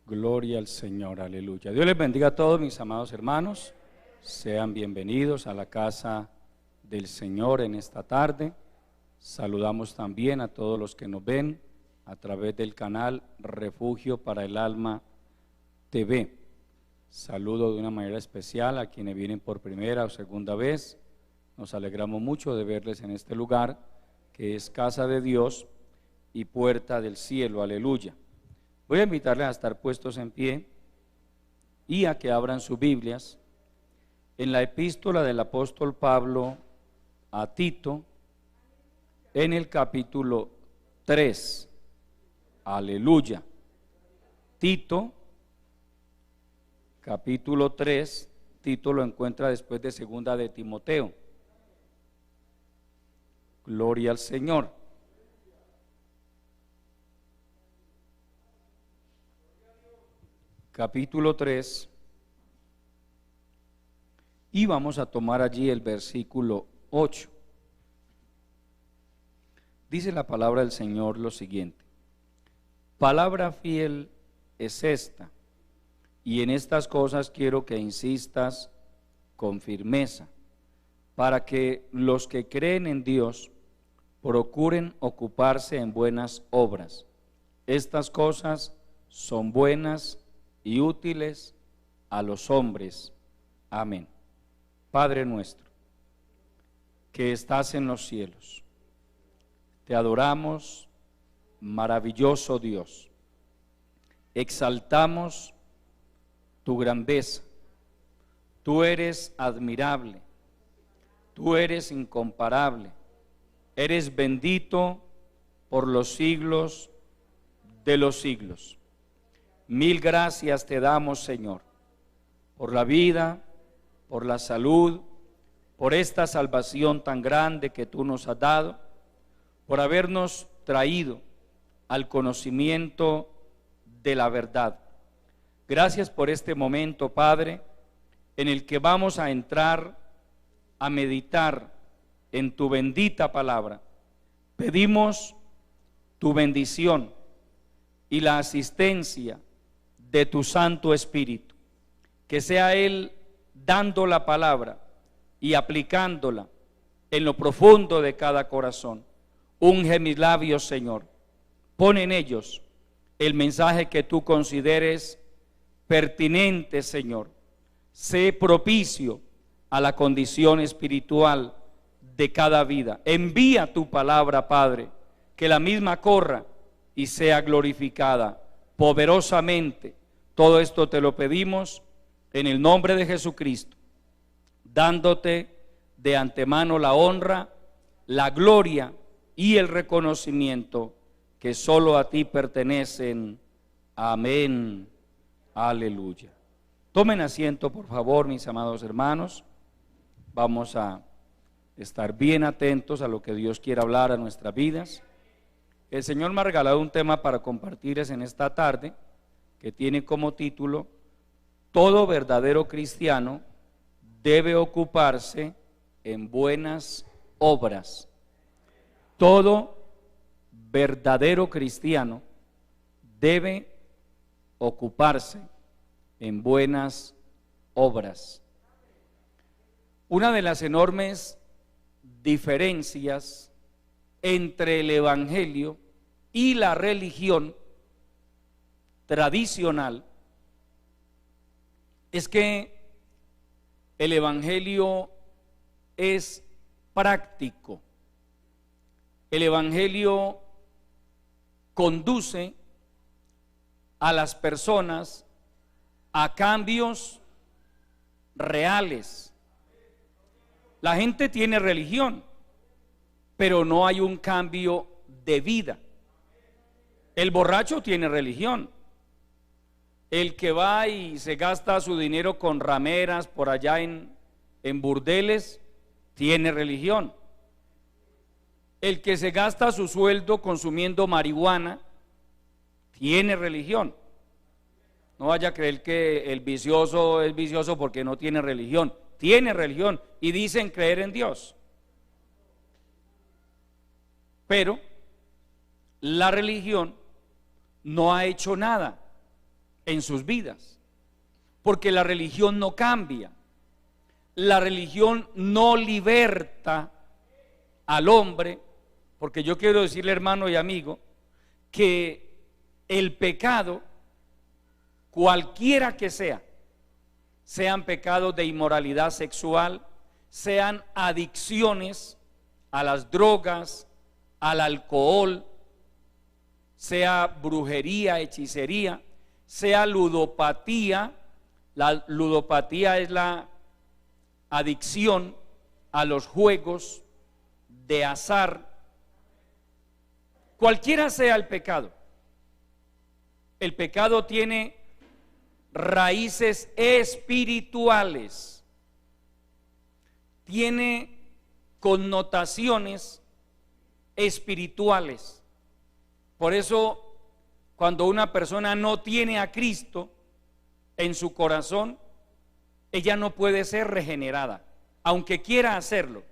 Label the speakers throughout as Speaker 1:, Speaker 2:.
Speaker 1: Gloria al Señor, aleluya. Dios les bendiga a todos mis amados hermanos. Sean bienvenidos a la casa del Señor en esta tarde. Saludamos también a todos los que nos ven a través del canal Refugio para el Alma TV. Saludo de una manera especial a quienes vienen por primera o segunda vez. Nos alegramos mucho de verles en este lugar que es casa de Dios y puerta del cielo, aleluya. Voy a invitarles a estar puestos en pie y a que abran sus Biblias en la epístola del apóstol Pablo a Tito, en el capítulo 3, aleluya. Tito, capítulo 3, Tito lo encuentra después de segunda de Timoteo. Gloria al Señor. Capítulo 3, y vamos a tomar allí el versículo 8. Dice la palabra del Señor lo siguiente: palabra fiel es esta, y en estas cosas quiero que insistas con firmeza, para que los que creen en Dios procuren ocuparse en buenas obras. Estas cosas son buenas y útiles a los hombres. Amén. Padre nuestro, que estás en los cielos, te adoramos, maravilloso Dios. Exaltamos tu grandeza. Tú eres admirable, tú eres incomparable, eres bendito por los siglos de los siglos. Mil gracias te damos, Señor, por la vida, por la salud, por esta salvación tan grande que tú nos has dado, por habernos traído al conocimiento de la verdad. Gracias por este momento, Padre, en el que vamos a entrar a meditar en tu bendita palabra. Pedimos tu bendición y la asistencia de tu Santo Espíritu, que sea Él dando la palabra y aplicándola en lo profundo de cada corazón. Unge mis labios, Señor, pon en ellos el mensaje que tú consideres pertinente, Señor. Sé propicio a la condición espiritual de cada vida. Envía tu palabra, Padre, que la misma corra y sea glorificada poderosamente. Todo esto te lo pedimos en el nombre de Jesucristo, dándote de antemano la honra, la gloria y el reconocimiento que solo a ti pertenecen. Amén. Aleluya. Tomen asiento, por favor, mis amados hermanos. Vamos a estar bien atentos a lo que Dios quiere hablar a nuestras vidas. El Señor me ha regalado un tema para compartirles en esta tarde, que tiene como título: todo verdadero cristiano debe ocuparse en buenas obras. Todo verdadero cristiano debe ocuparse en buenas obras. Una de las enormes diferencias entre el evangelio y la religión tradicional es que el evangelio es práctico. El evangelio conduce a las personas a cambios reales. La gente tiene religión, pero no hay un cambio de vida. El borracho tiene religión. El que va y se gasta su dinero con rameras por allá en burdeles, tiene religión. El que se gasta su sueldo consumiendo marihuana, tiene religión. No vaya a creer que el vicioso es vicioso porque no tiene religión. Tiene religión y dicen creer en Dios. Pero la religión no ha hecho nada. en sus vidas, porque la religión no cambia, la religión no liberta al hombre, porque yo quiero decirle, hermano y amigo, que el pecado, cualquiera que sea, sean pecados de inmoralidad sexual, sean adicciones a las drogas, al alcohol, sea brujería, hechicería, sea ludopatía. La ludopatía es la adicción a los juegos de azar. Cualquiera sea el pecado tiene raíces espirituales, tiene connotaciones espirituales. Por eso, cuando una persona no tiene a Cristo en su corazón, ella no puede ser regenerada, aunque quiera hacerlo,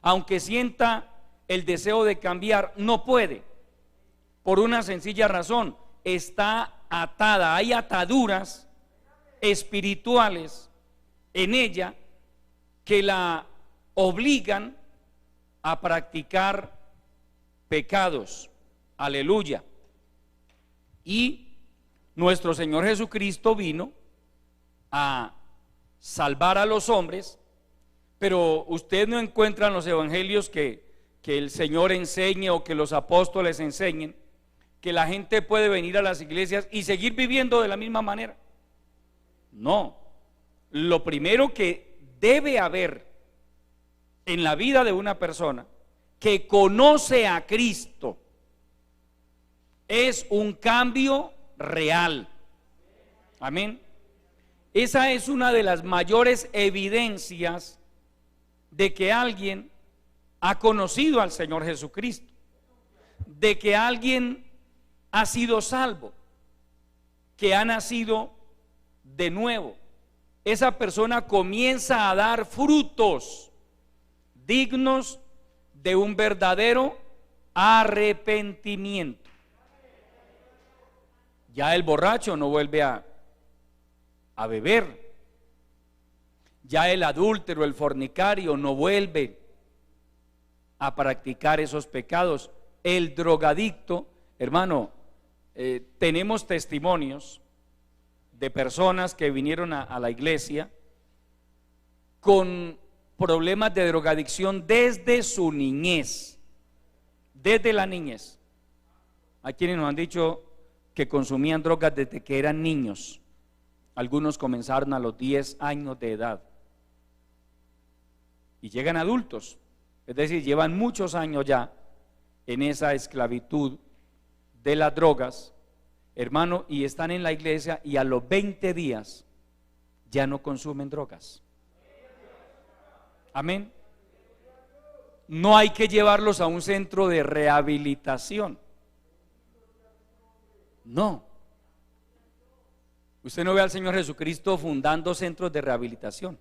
Speaker 1: aunque sienta el deseo de cambiar, no puede, por una sencilla razón: está atada, hay ataduras espirituales en ella que la obligan a practicar pecados. Aleluya. Y nuestro Señor Jesucristo vino a salvar a los hombres, pero usted no encuentra en los evangelios que el Señor enseñe o que los apóstoles enseñen que la gente puede venir a las iglesias y seguir viviendo de la misma manera. No, lo primero que debe haber en la vida de una persona que conoce a Cristo es un cambio real. Amén. Esa es una de las mayores evidencias de que alguien ha conocido al Señor Jesucristo, de que alguien ha sido salvo, que ha nacido de nuevo. Esa persona comienza a dar frutos dignos de un verdadero arrepentimiento. Ya el borracho no vuelve a beber, ya el adúltero, el fornicario no vuelve a practicar esos pecados. El drogadicto, hermano, tenemos testimonios de personas que vinieron a la iglesia con problemas de drogadicción desde su niñez, desde la niñez. Hay quienes nos han dicho que consumían drogas desde que eran niños. Algunos comenzaron a los 10 años de edad y llegan adultos, es decir, llevan muchos años ya en esa esclavitud de las drogas, hermano, y están en la iglesia y a los 20 días ya no consumen drogas. Amén. No hay que llevarlos a un centro de rehabilitación. No. Usted no ve al Señor Jesucristo fundando centros de rehabilitación,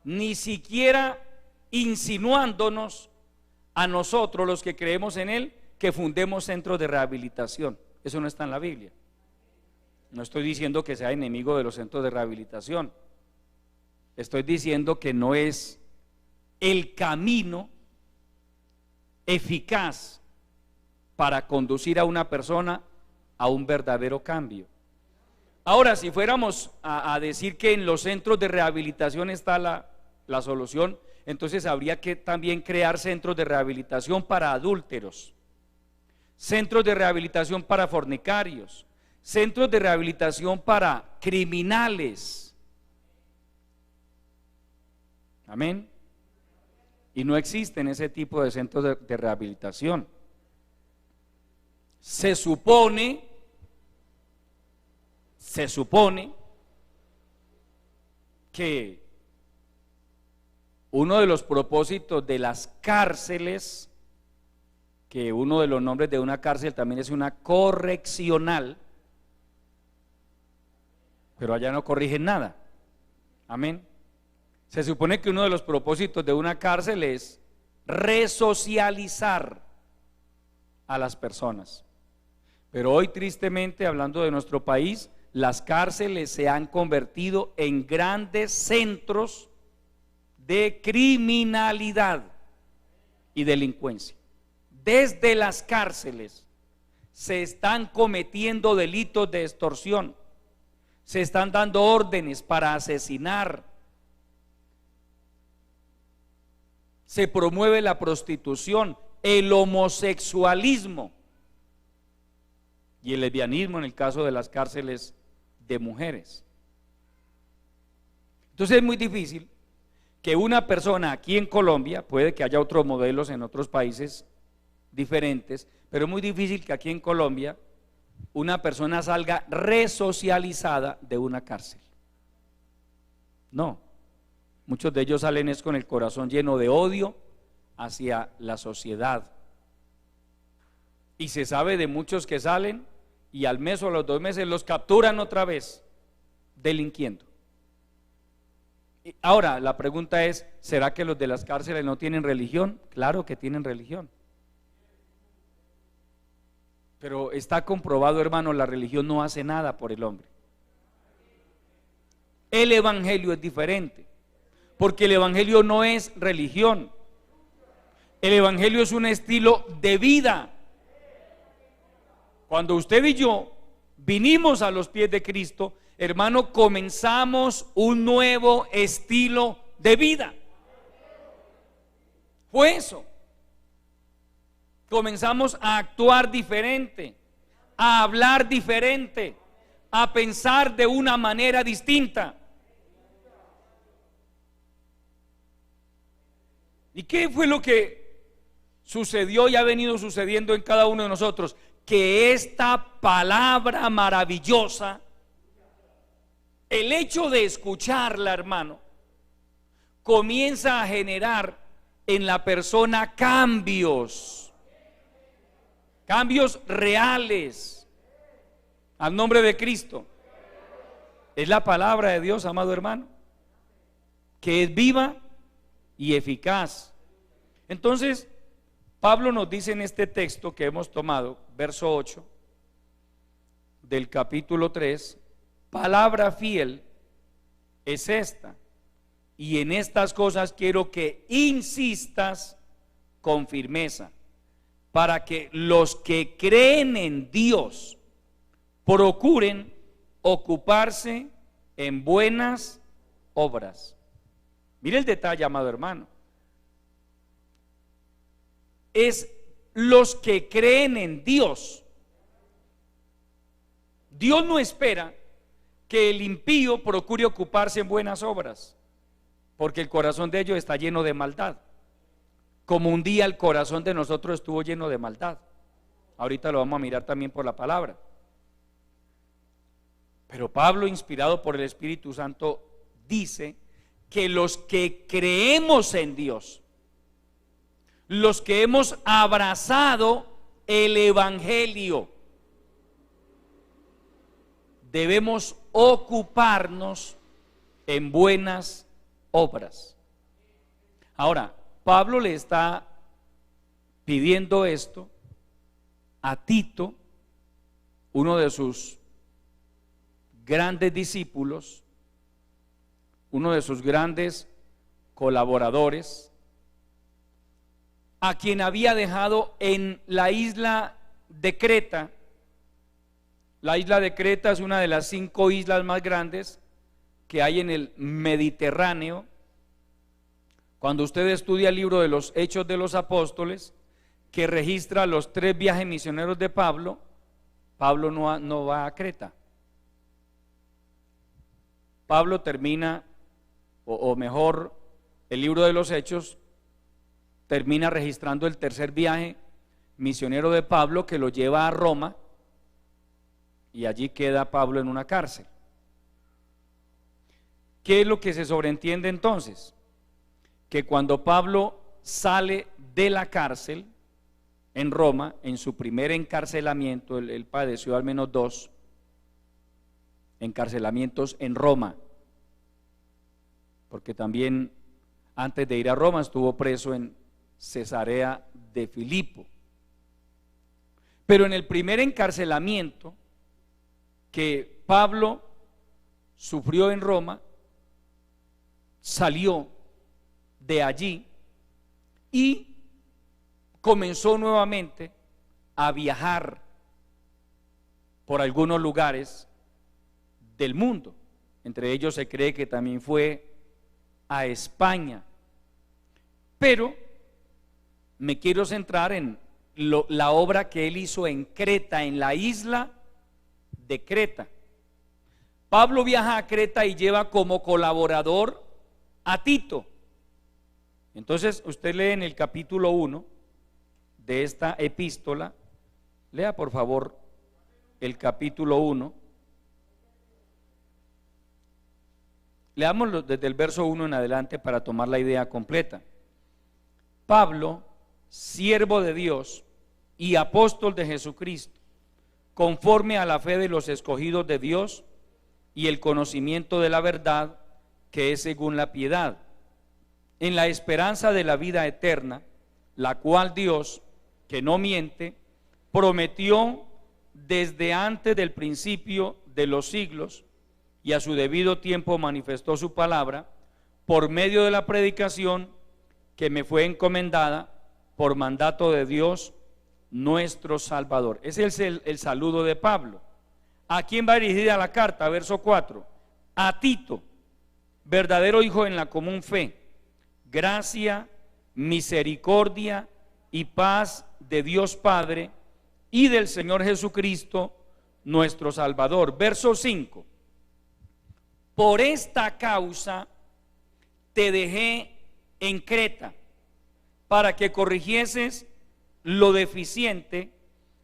Speaker 1: ni siquiera insinuándonos a nosotros, los que creemos en Él, que fundemos centros de rehabilitación. Eso no está en la Biblia. No estoy diciendo que sea enemigo de los centros de rehabilitación. Estoy diciendo que no es el camino eficaz para conducir a una persona a un verdadero cambio. Ahora, si fuéramos a decir que en los centros de rehabilitación está la solución, entonces habría que también crear centros de rehabilitación para adúlteros, centros de rehabilitación para fornicarios, centros de rehabilitación para criminales. Amén. Y no existen ese tipo de centros de rehabilitación. Se supone que uno de los propósitos de las cárceles, que uno de los nombres de una cárcel también es una correccional, pero allá no corrigen nada. Amén. Se supone que uno de los propósitos de una cárcel es resocializar a las personas. Pero hoy, tristemente, hablando de nuestro país, las cárceles se han convertido en grandes centros de criminalidad y delincuencia. Desde las cárceles se están cometiendo delitos de extorsión, se están dando órdenes para asesinar, se promueve la prostitución, el homosexualismo y el lesbianismo en el caso de las cárceles de mujeres. Entonces es muy difícil que una persona aquí en Colombia, puede que haya otros modelos en otros países diferentes, pero es muy difícil que aquí en Colombia una persona salga resocializada de una cárcel. No, muchos de ellos salen es con el corazón lleno de odio hacia la sociedad. Y se sabe de muchos que salen y al mes o a los 2 meses los capturan otra vez delinquiendo. Ahora la pregunta es, ¿será que los de las cárceles no tienen religión? Claro que tienen religión. Pero está comprobado, hermano, la religión no hace nada por el hombre. El evangelio es diferente, porque el evangelio no es religión. El evangelio es un estilo de vida. Cuando usted y yo vinimos a los pies de Cristo, hermano, comenzamos un nuevo estilo de vida. Fue eso. Comenzamos a actuar diferente, a hablar diferente, a pensar de una manera distinta. ¿Y qué fue lo que sucedió y ha venido sucediendo en cada uno de nosotros? Que esta palabra maravillosa, el hecho de escucharla, hermano, comienza a generar en la persona cambios reales, al nombre de Cristo. Es la palabra de Dios, amado hermano, que es viva y eficaz. Entonces, Pablo nos dice en este texto que hemos tomado, verso 8 del capítulo 3, palabra fiel es esta, y en estas cosas quiero que insistas con firmeza, para que los que creen en Dios procuren ocuparse en buenas obras. Mire el detalle, amado hermano. Es los que creen en Dios. Dios no espera que el impío procure ocuparse en buenas obras, porque el corazón de ellos está lleno de maldad, como un día el corazón de nosotros estuvo lleno de maldad. Ahorita lo vamos a mirar también por la palabra. Pero Pablo, inspirado por el Espíritu Santo, dice que los que creemos en Dios, los que hemos abrazado el evangelio, debemos ocuparnos en buenas obras. Ahora, Pablo le está pidiendo esto a Tito, uno de sus grandes discípulos, uno de sus grandes colaboradores, a quien había dejado en la isla de Creta. La isla de Creta es una de las 5 islas más grandes que hay en el Mediterráneo. Cuando usted estudia el libro de los Hechos de los Apóstoles, que registra los 3 viajes misioneros de Pablo, Pablo no va a Creta. Pablo termina, o mejor, el libro de los Hechos termina registrando el 3er viaje misionero de Pablo, que lo lleva a Roma, y allí queda Pablo en una cárcel. ¿Qué es lo que se sobreentiende entonces? Que cuando Pablo sale de la cárcel en Roma, en su primer encarcelamiento, él padeció al menos 2 encarcelamientos en Roma, porque también antes de ir a Roma estuvo preso en Cesarea de Filipo. Pero en el primer encarcelamiento que Pablo sufrió en Roma, salió de allí y comenzó nuevamente a viajar por algunos lugares del mundo. Entre ellos se cree que también fue a España. Pero me quiero centrar en la obra que él hizo en Creta, en la isla de Creta. Pablo viaja a Creta y lleva como colaborador a Tito. Entonces usted lee en el capítulo 1 de esta epístola, lea por favor el capítulo 1, leámoslo desde el verso 1 en adelante para tomar la idea completa. Pablo, siervo de Dios y apóstol de Jesucristo, conforme a la fe de los escogidos de Dios y el conocimiento de la verdad que es según la piedad, en la esperanza de la vida eterna, la cual Dios, que no miente, prometió desde antes del principio de los siglos, y a su debido tiempo manifestó su palabra por medio de la predicación que me fue encomendada por mandato de Dios nuestro Salvador. Ese es el saludo de Pablo. ¿A quién va dirigida la carta? Verso 4. A Tito, verdadero hijo en la común fe, gracia, misericordia y paz de Dios Padre y del Señor Jesucristo nuestro Salvador. Verso 5. Por esta causa te dejé en Creta, para que corrigieses lo deficiente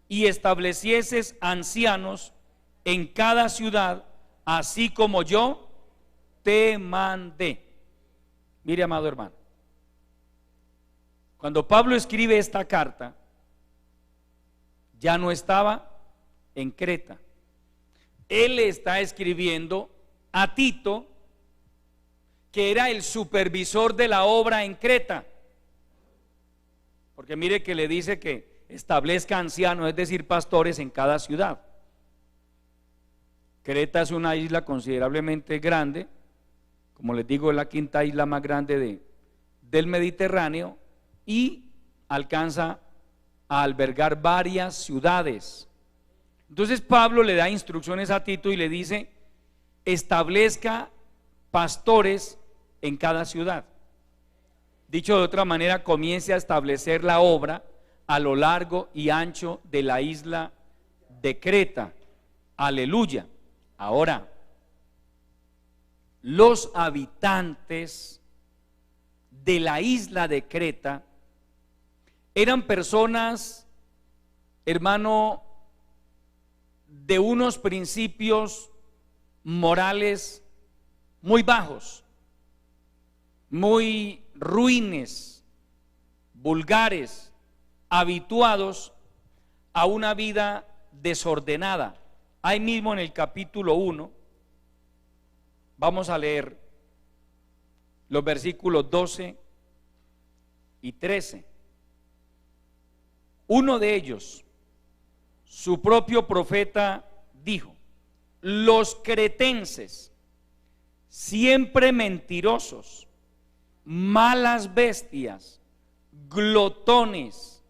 Speaker 1: y establecieses ancianos en cada ciudad, así como yo te mandé. Mire, amado hermano, cuando Pablo escribe esta carta, ya no estaba en Creta. Él está escribiendo a Tito, que era el supervisor de la obra en Creta. Porque mire que le dice que establezca ancianos, es decir, pastores en cada ciudad. Creta es una isla considerablemente grande, como les digo, es la quinta isla más grande del Mediterráneo, y alcanza a albergar varias ciudades. Entonces Pablo le da instrucciones a Tito y le dice: establezca pastores en cada ciudad. Dicho de otra manera, comience a establecer la obra a lo largo y ancho de la isla de Creta. Aleluya. Ahora, los habitantes de la isla de Creta eran personas, hermano, de unos principios morales muy bajos, muy ruines, vulgares, habituados a una vida desordenada. Ahí mismo en el capítulo 1 vamos a leer los versículos 12 y 13. Uno de ellos, su propio profeta, dijo: los cretenses, siempre mentirosos, malas bestias, glotones,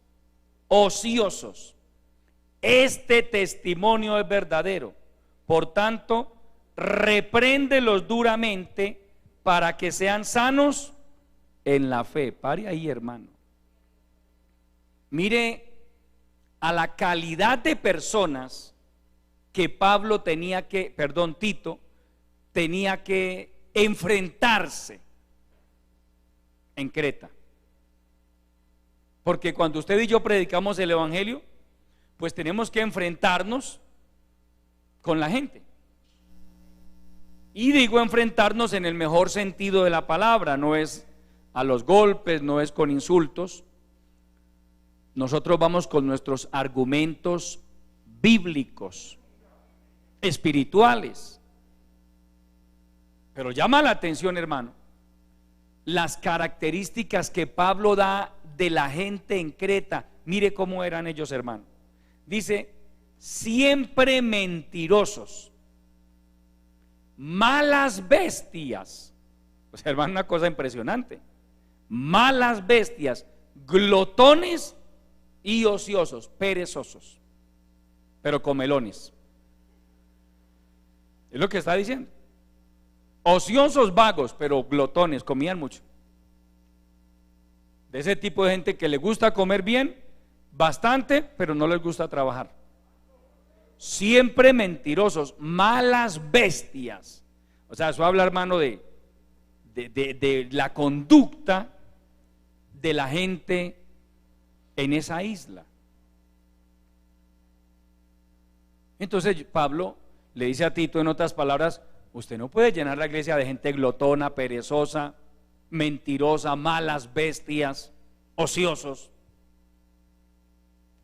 Speaker 1: ociosos. Este testimonio es verdadero. Por tanto, repréndelos duramente para que sean sanos en la fe. Pare ahí, hermano. Mire a la calidad de personas que Tito tenía que enfrentarse en Creta. Porque cuando usted y yo predicamos el evangelio, pues tenemos que enfrentarnos con la gente. Y digo enfrentarnos en el mejor sentido de la palabra, no es a los golpes, no es con insultos. Nosotros vamos con nuestros argumentos bíblicos, espirituales. Pero llama la atención, hermano, las características que Pablo da de la gente en Creta. Mire cómo eran ellos, hermano. Dice: siempre mentirosos. malas bestias. O sea, hermano, una cosa impresionante. Malas bestias, glotones y ociosos, perezosos, pero comelones. Es lo que está diciendo. Ociosos, vagos, pero glotones, comían mucho. De ese tipo de gente que le gusta comer bien, bastante, pero no les gusta trabajar. Siempre mentirosos, malas bestias. O sea, eso habla, hermano, de la conducta de la gente en esa isla. Entonces Pablo le dice a Tito, en otras palabras, usted no puede llenar la iglesia de gente glotona, perezosa, mentirosa, malas bestias, ociosos.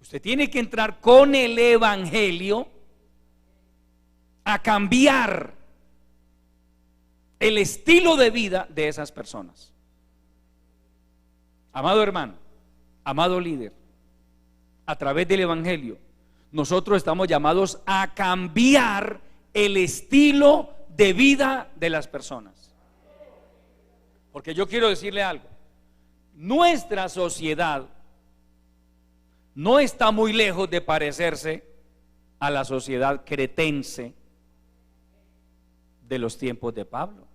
Speaker 1: Usted tiene que entrar con el evangelio a cambiar el estilo de vida de esas personas. Amado hermano, amado líder, a través del evangelio nosotros estamos llamados a cambiar el estilo de vida de las personas. Porque yo quiero decirle algo, nuestra sociedad no está muy lejos de parecerse a la sociedad cretense de los tiempos de Pablo.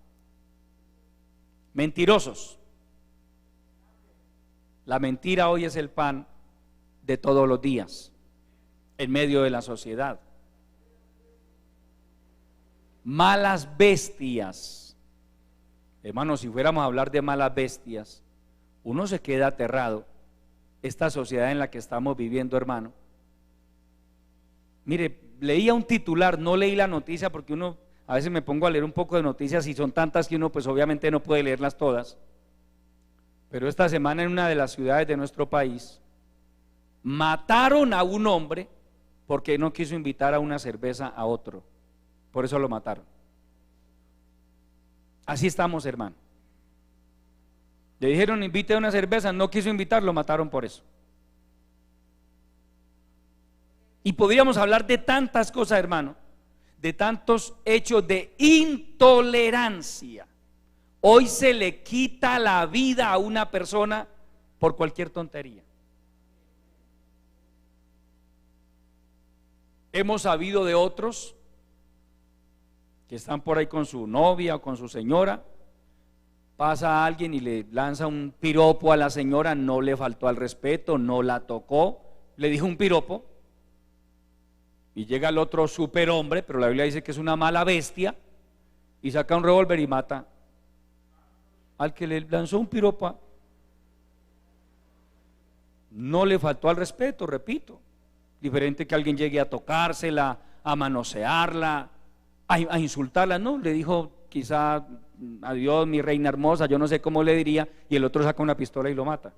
Speaker 1: Mentirosos. La mentira hoy es el pan de todos los días en medio de la sociedad. Malas bestias. Hermanos, si fuéramos a hablar de malas bestias, uno se queda aterrado. Esta sociedad en la que estamos viviendo, hermano. Mire, leía un titular, no leí la noticia porque uno a veces me pongo a leer un poco de noticias y son tantas que uno pues obviamente no puede leerlas todas. Pero esta semana en una de las ciudades de nuestro país mataron a un hombre porque no quiso invitar a una cerveza a otro. Por eso lo mataron. Así estamos, hermano. Le dijeron invite a una cerveza, no quiso invitar, lo mataron por eso. Y podríamos hablar de tantas cosas, hermano, de tantos hechos de intolerancia. Hoy se le quita la vida a una persona por cualquier tontería. Hemos sabido de otros que están por ahí con su novia o con su señora, pasa a alguien y le lanza un piropo a la señora, no le faltó al respeto, no la tocó, le dijo un piropo, y llega el otro superhombre, pero la Biblia dice que es una mala bestia, y saca un revólver y mata al que le lanzó un piropo. No le faltó al respeto, repito. Diferente que alguien llegue a tocársela, a manosearla, a insultarla. No, le dijo quizá adiós mi reina hermosa, yo no sé cómo le diría, y el otro saca una pistola y lo mata.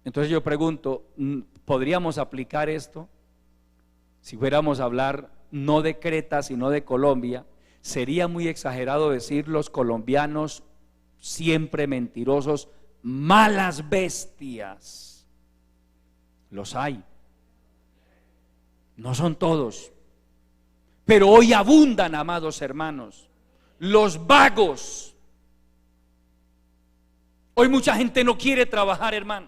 Speaker 1: Entonces yo pregunto, ¿podríamos aplicar esto? Si fuéramos a hablar no de Creta sino de Colombia, sería muy exagerado decir los colombianos siempre mentirosos, malas bestias. Los hay, no son todos, pero hoy abundan, amados hermanos, los vagos. Hoy mucha gente no quiere trabajar, hermano.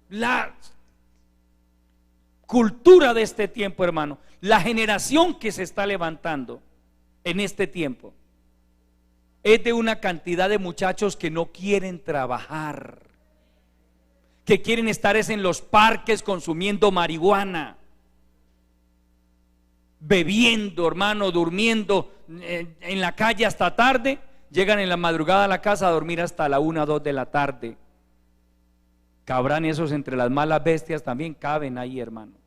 Speaker 1: La cultura de este tiempo, hermano, la generación que se está levantando en este tiempo es de una cantidad de muchachos que no quieren trabajar, que quieren estar en los parques consumiendo marihuana, bebiendo, hermano, durmiendo en la calle hasta tarde, llegan en la madrugada a la casa a dormir hasta la 1 o 2 de la tarde. ¿Cabrán esos entre las malas bestias? También caben ahí, hermano.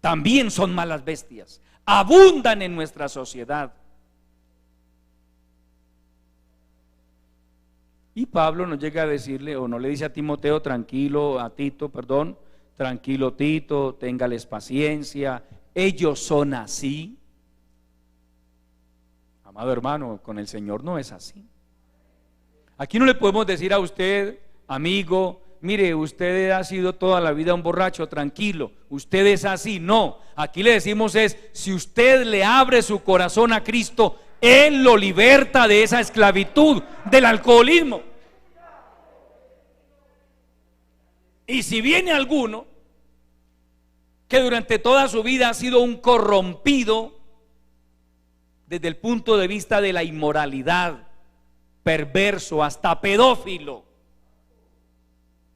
Speaker 1: También son malas bestias, abundan en nuestra sociedad. Y Pablo nos llega a decirle, o no le dice a Timoteo, tranquilo, a Tito, perdón, tranquilo Tito, téngales paciencia, ellos son así. Amado hermano, con el Señor no es así. Aquí no le podemos decir a usted, amigo, mire, usted ha sido toda la vida un borracho, tranquilo, usted es así. No, aquí le decimos es, si usted le abre su corazón a Cristo, Él lo liberta de esa esclavitud, del alcoholismo. Y si viene alguno que durante toda su vida ha sido un corrompido desde el punto de vista de la inmoralidad, perverso, hasta pedófilo,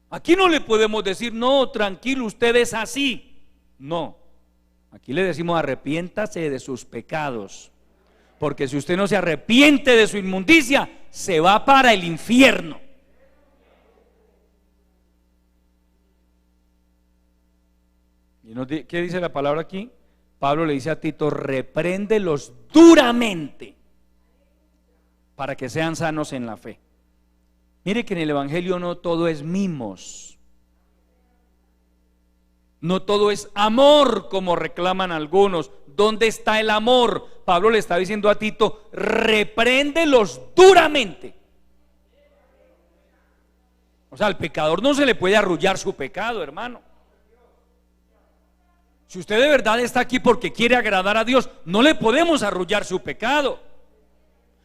Speaker 1: aquí no le podemos decir, no, tranquilo, usted es así. No, aquí le decimos, arrepiéntase de sus pecados, porque si usted no se arrepiente de su inmundicia, se va para el infierno. ¿Y qué dice la palabra aquí? Pablo le dice a Tito, repréndelos duramente para que sean sanos en la fe. Mire que en el Evangelio no todo es mimos, no todo es amor como reclaman algunos. ¿Dónde está el amor? Pablo le está diciendo a Tito, repréndelos duramente. O sea, al pecador no se le puede arrullar su pecado, hermano. Si usted de verdad está aquí porque quiere agradar a Dios, no le podemos arrullar su pecado.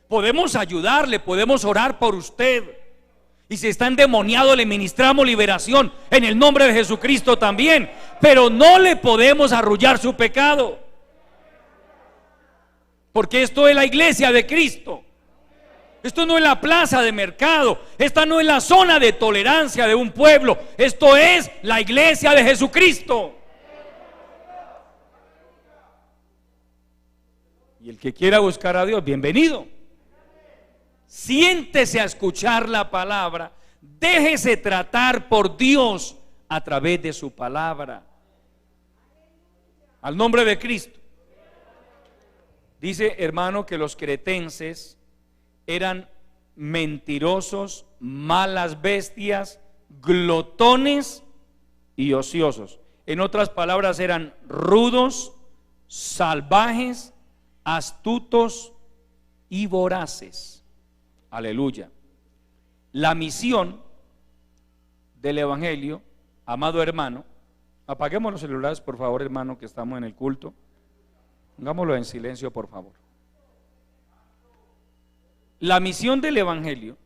Speaker 1: Podemos ayudarle, podemos orar por usted. Y si está endemoniado, le ministramos liberación en el nombre de Jesucristo también. Pero no le podemos arrullar su pecado, porque esto es la iglesia de Cristo. Esto no es la plaza de mercado. Esta no es la zona de tolerancia de un pueblo. Esto es la iglesia de Jesucristo. Y el que quiera buscar a Dios, bienvenido. Siéntese a escuchar la palabra. Déjese tratar por Dios a través de su palabra. Al nombre de Cristo. Dice, hermano, que los cretenses eran mentirosos, malas bestias, glotones y ociosos. En otras palabras, eran rudos, salvajes, astutos y voraces. Aleluya. La misión del evangelio, amado hermano, apaguemos los celulares por favor, hermano, que estamos en el culto. Pongámoslo en silencio por favor. La misión del evangelio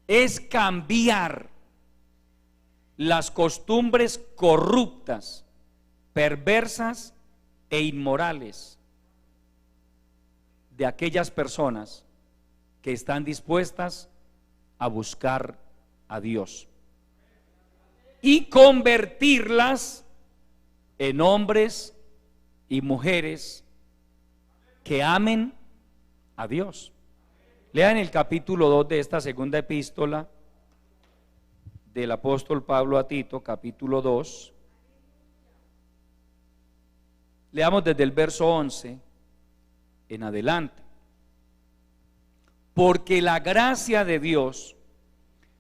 Speaker 1: es cambiar las costumbres corruptas, perversas e inmorales de aquellas personas que están dispuestas a buscar a Dios y convertirlas en hombres y mujeres que amen a Dios. Lean el capítulo 2 de esta segunda epístola del apóstol Pablo a Tito, capítulo 2. Leamos desde el verso 11 en adelante. Porque la gracia de Dios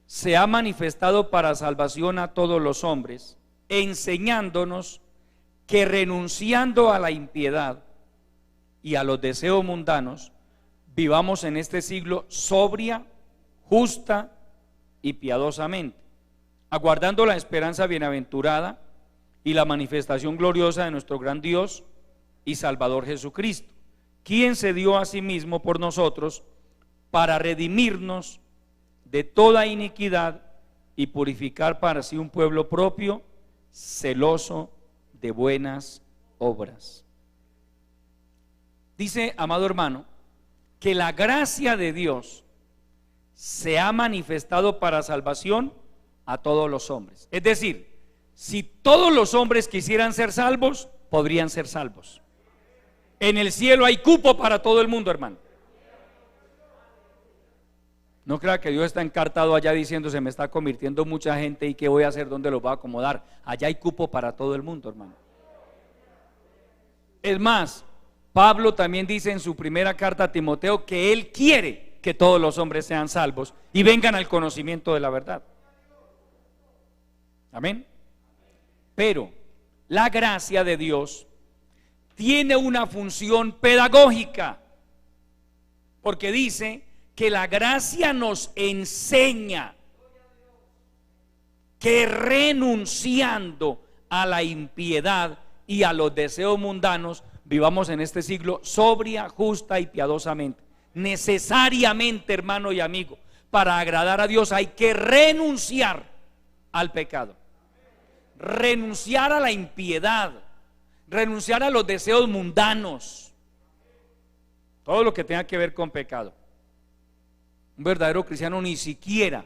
Speaker 1: se ha manifestado para salvación a todos los hombres, enseñándonos que renunciando a la impiedad y a los deseos mundanos, vivamos en este siglo sobria, justa y piadosamente, aguardando la esperanza bienaventurada y la manifestación gloriosa de nuestro gran Dios y Salvador Jesucristo, quien se dio a sí mismo por nosotros para redimirnos de toda iniquidad y purificar para sí un pueblo propio, celoso de buenas obras. Dice, amado hermano, que la gracia de Dios se ha manifestado para salvación a todos los hombres. Es decir, si todos los hombres quisieran ser salvos, podrían ser salvos. En el cielo hay cupo para todo el mundo, hermano. No crea que Dios está encartado allá diciendo, se me está convirtiendo mucha gente y qué voy a hacer, dónde los voy a acomodar. Allá hay cupo para todo el mundo, hermano. Es más, Pablo también dice en su primera carta a Timoteo que él quiere que todos los hombres sean salvos y vengan al conocimiento de la verdad. Amén. Pero la gracia de Dios tiene una función pedagógica, porque dice que la gracia nos enseña. que renunciando a la impiedad y a los deseos mundanos, vivamos en este siglo sobria, justa y piadosamente. Necesariamente, hermano y amigo, para agradar a Dios hay que renunciar al pecado, renunciar a la impiedad, renunciar a los deseos mundanos, todo lo que tenga que ver con pecado. Un verdadero cristiano ni siquiera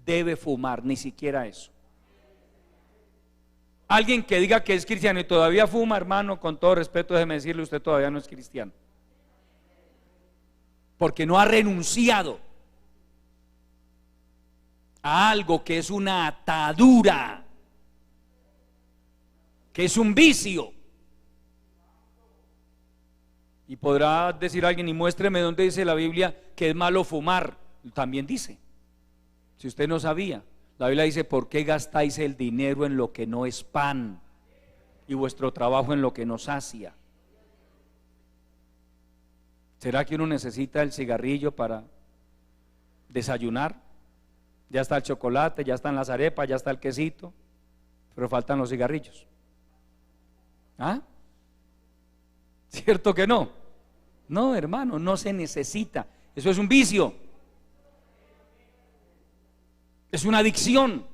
Speaker 1: debe fumar, ni siquiera eso. Alguien que diga que es cristiano y todavía fuma, hermano, con todo respeto, déjeme decirle, usted todavía no es cristiano, porque no ha renunciado a algo que es una atadura, que es un vicio. Y podrá decir alguien, y muéstreme dónde dice la Biblia que es malo fumar. También dice, si usted no sabía, la Biblia dice: ¿por qué gastáis el dinero en lo que no es pan y vuestro trabajo en lo que no sacia? ¿Será que uno necesita el cigarrillo para desayunar? Ya está el chocolate, ya están las arepas, ya está el quesito, pero faltan los cigarrillos. ¿Ah? ¿Cierto que no? No, hermano, no se necesita. Eso es un vicio, es una adicción,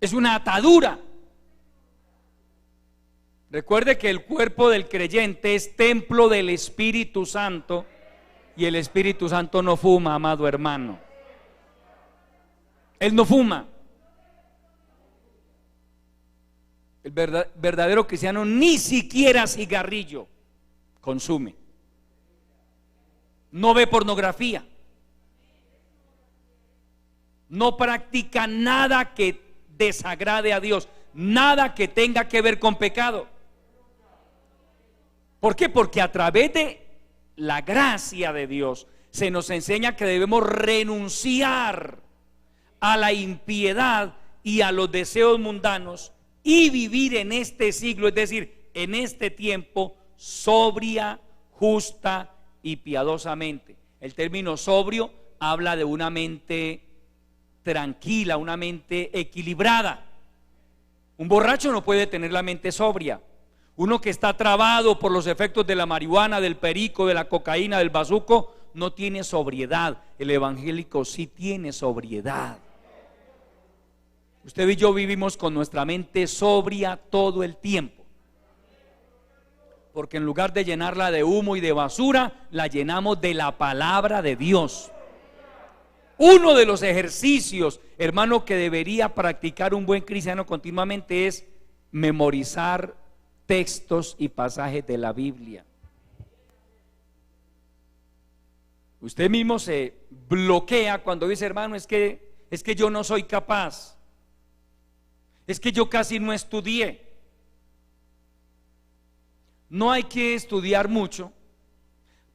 Speaker 1: es una atadura. Recuerde que el cuerpo del creyente es templo del Espíritu Santo, y el Espíritu Santo no fuma, amado hermano. Él no fuma. El verdadero cristiano ni siquiera cigarrillo consume. No ve pornografía. No practica nada que desagrade a Dios, nada que tenga que ver con pecado. ¿Por qué? Porque a través de la gracia de Dios se nos enseña que debemos renunciar a la impiedad y a los deseos mundanos y vivir en este siglo, es decir, en este tiempo, sobria, justa y piadosamente. El término sobrio habla de una mente tranquila, una mente equilibrada. Un borracho no puede tener la mente sobria. Uno que está trabado por los efectos de la marihuana, del perico, de la cocaína, del bazuco, no tiene sobriedad. El evangélico sí tiene sobriedad. Usted y yo vivimos con nuestra mente sobria todo el tiempo, porque en lugar de llenarla de humo y de basura, la llenamos de la palabra de Dios. Uno de los ejercicios, hermano, que debería practicar un buen cristiano continuamente es memorizar textos y pasajes de la Biblia. Usted mismo se bloquea cuando dice: hermano, es que yo no soy capaz, es que yo casi no estudié. No hay que estudiar mucho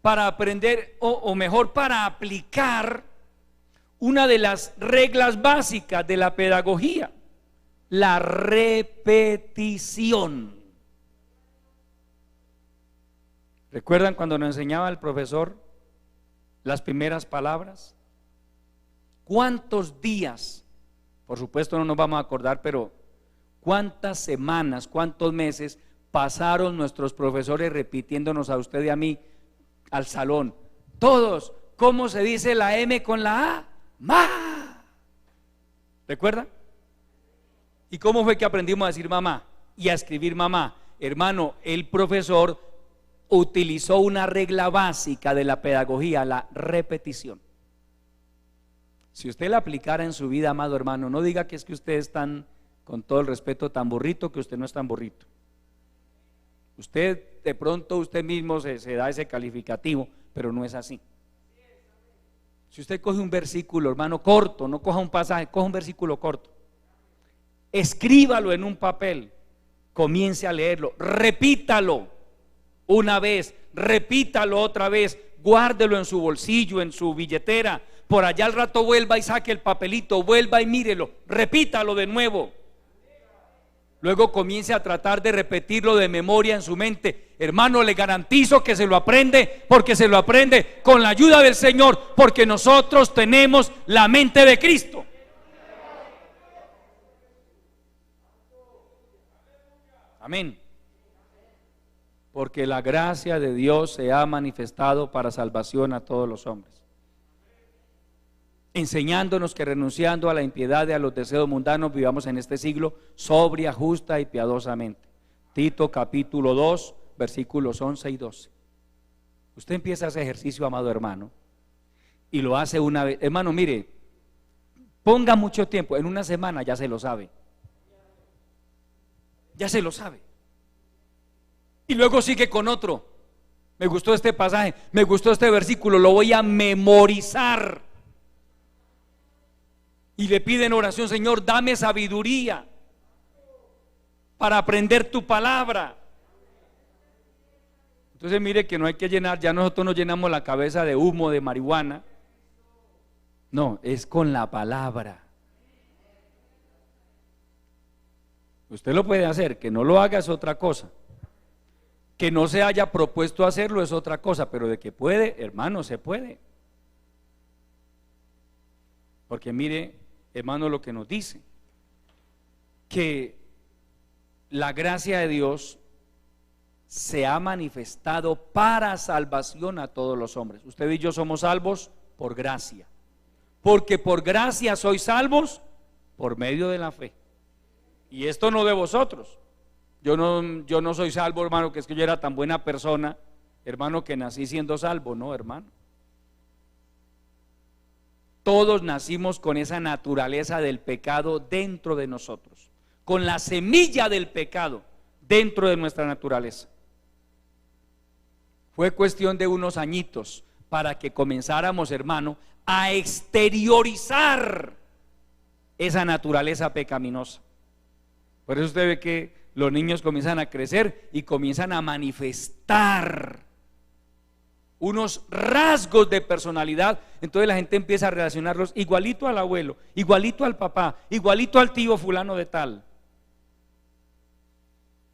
Speaker 1: para aprender, o mejor, para aplicar una de las reglas básicas de la pedagogía: la repetición. ¿Recuerdan cuando nos enseñaba el profesor las primeras palabras? ¿Cuántos días? Por supuesto no nos vamos a acordar, pero ¿cuántas semanas, cuántos meses pasaron nuestros profesores repitiéndonos a usted y a mí al salón? Todos, ¿cómo se dice la M con la A? Ma. ¿Recuerdan? ¿Y cómo fue que aprendimos a decir mamá y a escribir mamá? Hermano, el profesor utilizó una regla básica de la pedagogía: la repetición. Si usted la aplicara en su vida, amado hermano, no diga que es que usted es tan, con todo el respeto, tan burrito, que usted no es tan burrito. Usted, de pronto, usted mismo se da ese calificativo, pero no es así. Si usted coge un versículo, hermano, corto, no coja un pasaje, coja un versículo corto, escríbalo en un papel, comience a leerlo, repítalo una vez, repítalo otra vez, guárdelo en su bolsillo, en su billetera, por allá al rato vuelva y saque el papelito, vuelva y mírelo, repítalo de nuevo. Luego comience a tratar de repetirlo de memoria en su mente. Hermano, le garantizo que se lo aprende, porque se lo aprende con la ayuda del Señor, porque nosotros tenemos la mente de Cristo. Amén. Porque la gracia de Dios se ha manifestado para salvación a todos los hombres, enseñándonos que renunciando a la impiedad y a los deseos mundanos vivamos en este siglo sobria, justa y piadosamente. Tito capítulo 2 versículos 11 y 12. Usted empieza ese ejercicio, amado hermano, y lo hace una vez. Hermano, mire, ponga mucho tiempo, en una semana ya se lo sabe. Ya se lo sabe. Y luego sigue con otro. Me gustó este pasaje, me gustó este versículo, lo voy a memorizar. Y le pide en oración: Señor, dame sabiduría para aprender tu palabra. Entonces mire que no hay que llenar, ya nosotros no llenamos la cabeza de humo, de marihuana. No, es con la palabra. Usted lo puede hacer, que no lo haga es otra cosa. Que no se haya propuesto hacerlo es otra cosa, pero de que puede, hermano, se puede. Porque mire, hermano, lo que nos dice, que la gracia de Dios se ha manifestado para salvación a todos los hombres. Usted y yo somos salvos por gracia, porque por gracia sois salvos por medio de la fe. Y esto no de vosotros. Yo no soy salvo, hermano, que es que yo era tan buena persona, hermano, que nací siendo salvo. No, hermano. Todos nacimos con esa naturaleza del pecado dentro de nosotros, con la semilla del pecado dentro de nuestra naturaleza. Fue cuestión de unos añitos para que comenzáramos, hermano, a exteriorizar esa naturaleza pecaminosa. Por eso usted ve que los niños comienzan a crecer y comienzan a manifestar unos rasgos de personalidad. Entonces la gente empieza a relacionarlos igualito al abuelo, igualito al papá, igualito al tío fulano de tal.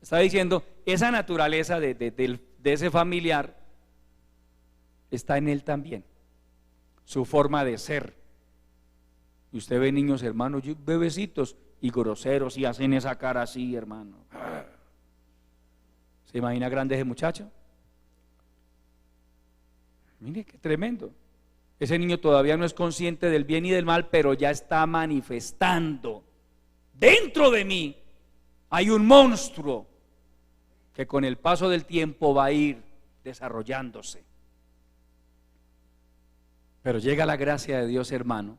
Speaker 1: Está diciendo, esa naturaleza de ese familiar está en él también, su forma de ser. Y usted ve niños, hermanos, bebecitos y groseros, y hacen esa cara así, hermano. ¿Se imagina grande ese muchacho? Mire qué tremendo. Ese niño todavía no es consciente del bien y del mal, pero ya está manifestando: dentro de mí hay un monstruo que con el paso del tiempo va a ir desarrollándose. Pero llega la gracia de Dios, hermano,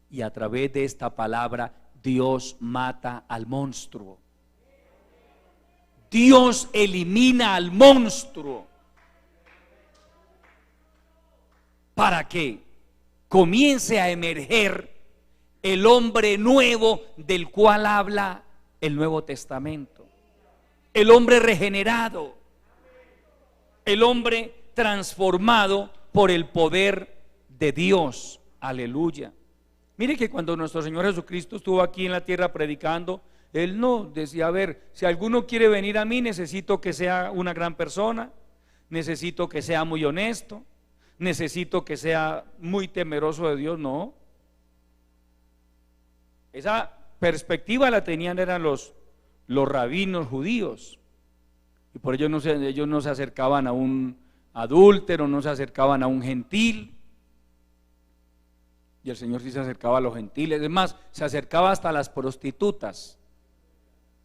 Speaker 1: y a través de esta palabra Dios mata al monstruo. Dios elimina al monstruo. Para que comience a emerger el hombre nuevo del cual habla el Nuevo Testamento. El hombre regenerado, el hombre transformado por el poder de Dios. Aleluya. Mire que cuando nuestro Señor Jesucristo estuvo aquí en la tierra predicando, Él no decía: a ver, si alguno quiere venir a mí, necesito que sea una gran persona, necesito que sea muy honesto, necesito que sea muy temeroso de Dios. No. Esa perspectiva la tenían eran los rabinos judíos, y por ello ellos no se acercaban a un adúltero, no se acercaban a un gentil. Y el Señor sí se acercaba a los gentiles, es más, se acercaba hasta a las prostitutas,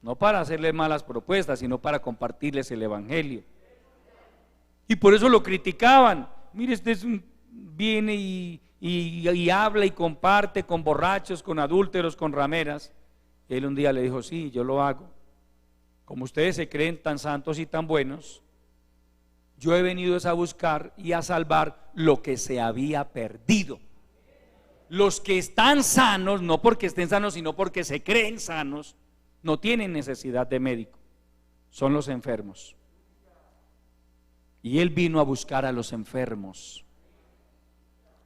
Speaker 1: no para hacerles malas propuestas, sino para compartirles el evangelio. Y por eso lo criticaban. Mire, viene y habla y comparte con borrachos, con adúlteros, con rameras. Y él un día le dijo: sí, yo lo hago. Como ustedes se creen tan santos y tan buenos, yo he venido a buscar y a salvar lo que se había perdido. Los que están sanos, no porque estén sanos, sino porque se creen sanos, no tienen necesidad de médico, son los enfermos. Y Él vino a buscar a los enfermos,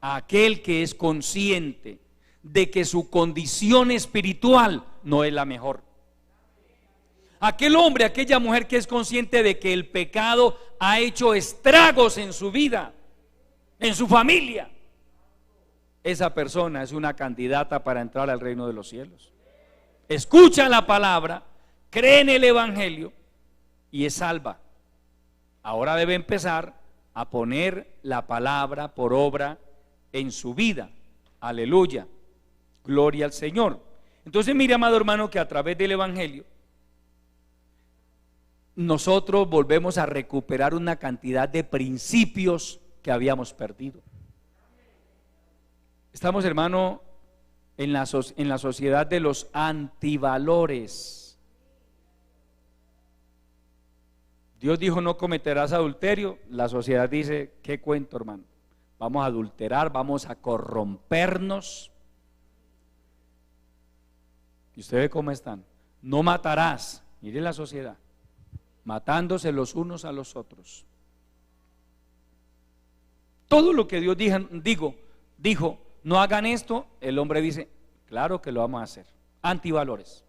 Speaker 1: a aquel que es consciente de que su condición espiritual no es la mejor. Aquel hombre, aquella mujer que es consciente de que el pecado ha hecho estragos en su vida, en su familia. Esa persona es una candidata para entrar al reino de los cielos. Escucha la palabra, cree en el evangelio y es salva. Ahora debe empezar a poner la palabra por obra en su vida. Aleluya, gloria al Señor. Entonces mire, amado hermano, que a través del Evangelio nosotros volvemos a recuperar una cantidad de principios que habíamos perdido. Estamos, hermano, en la sociedad de los antivalores. Dios dijo: no cometerás adulterio. La sociedad dice: qué cuento, hermano, vamos a adulterar, vamos a corrompernos. Y usted ve cómo están. No matarás. Mire la sociedad, matándose los unos a los otros. Todo lo que Dios dijo, no hagan esto, el hombre dice: claro que lo vamos a hacer. Antivalores.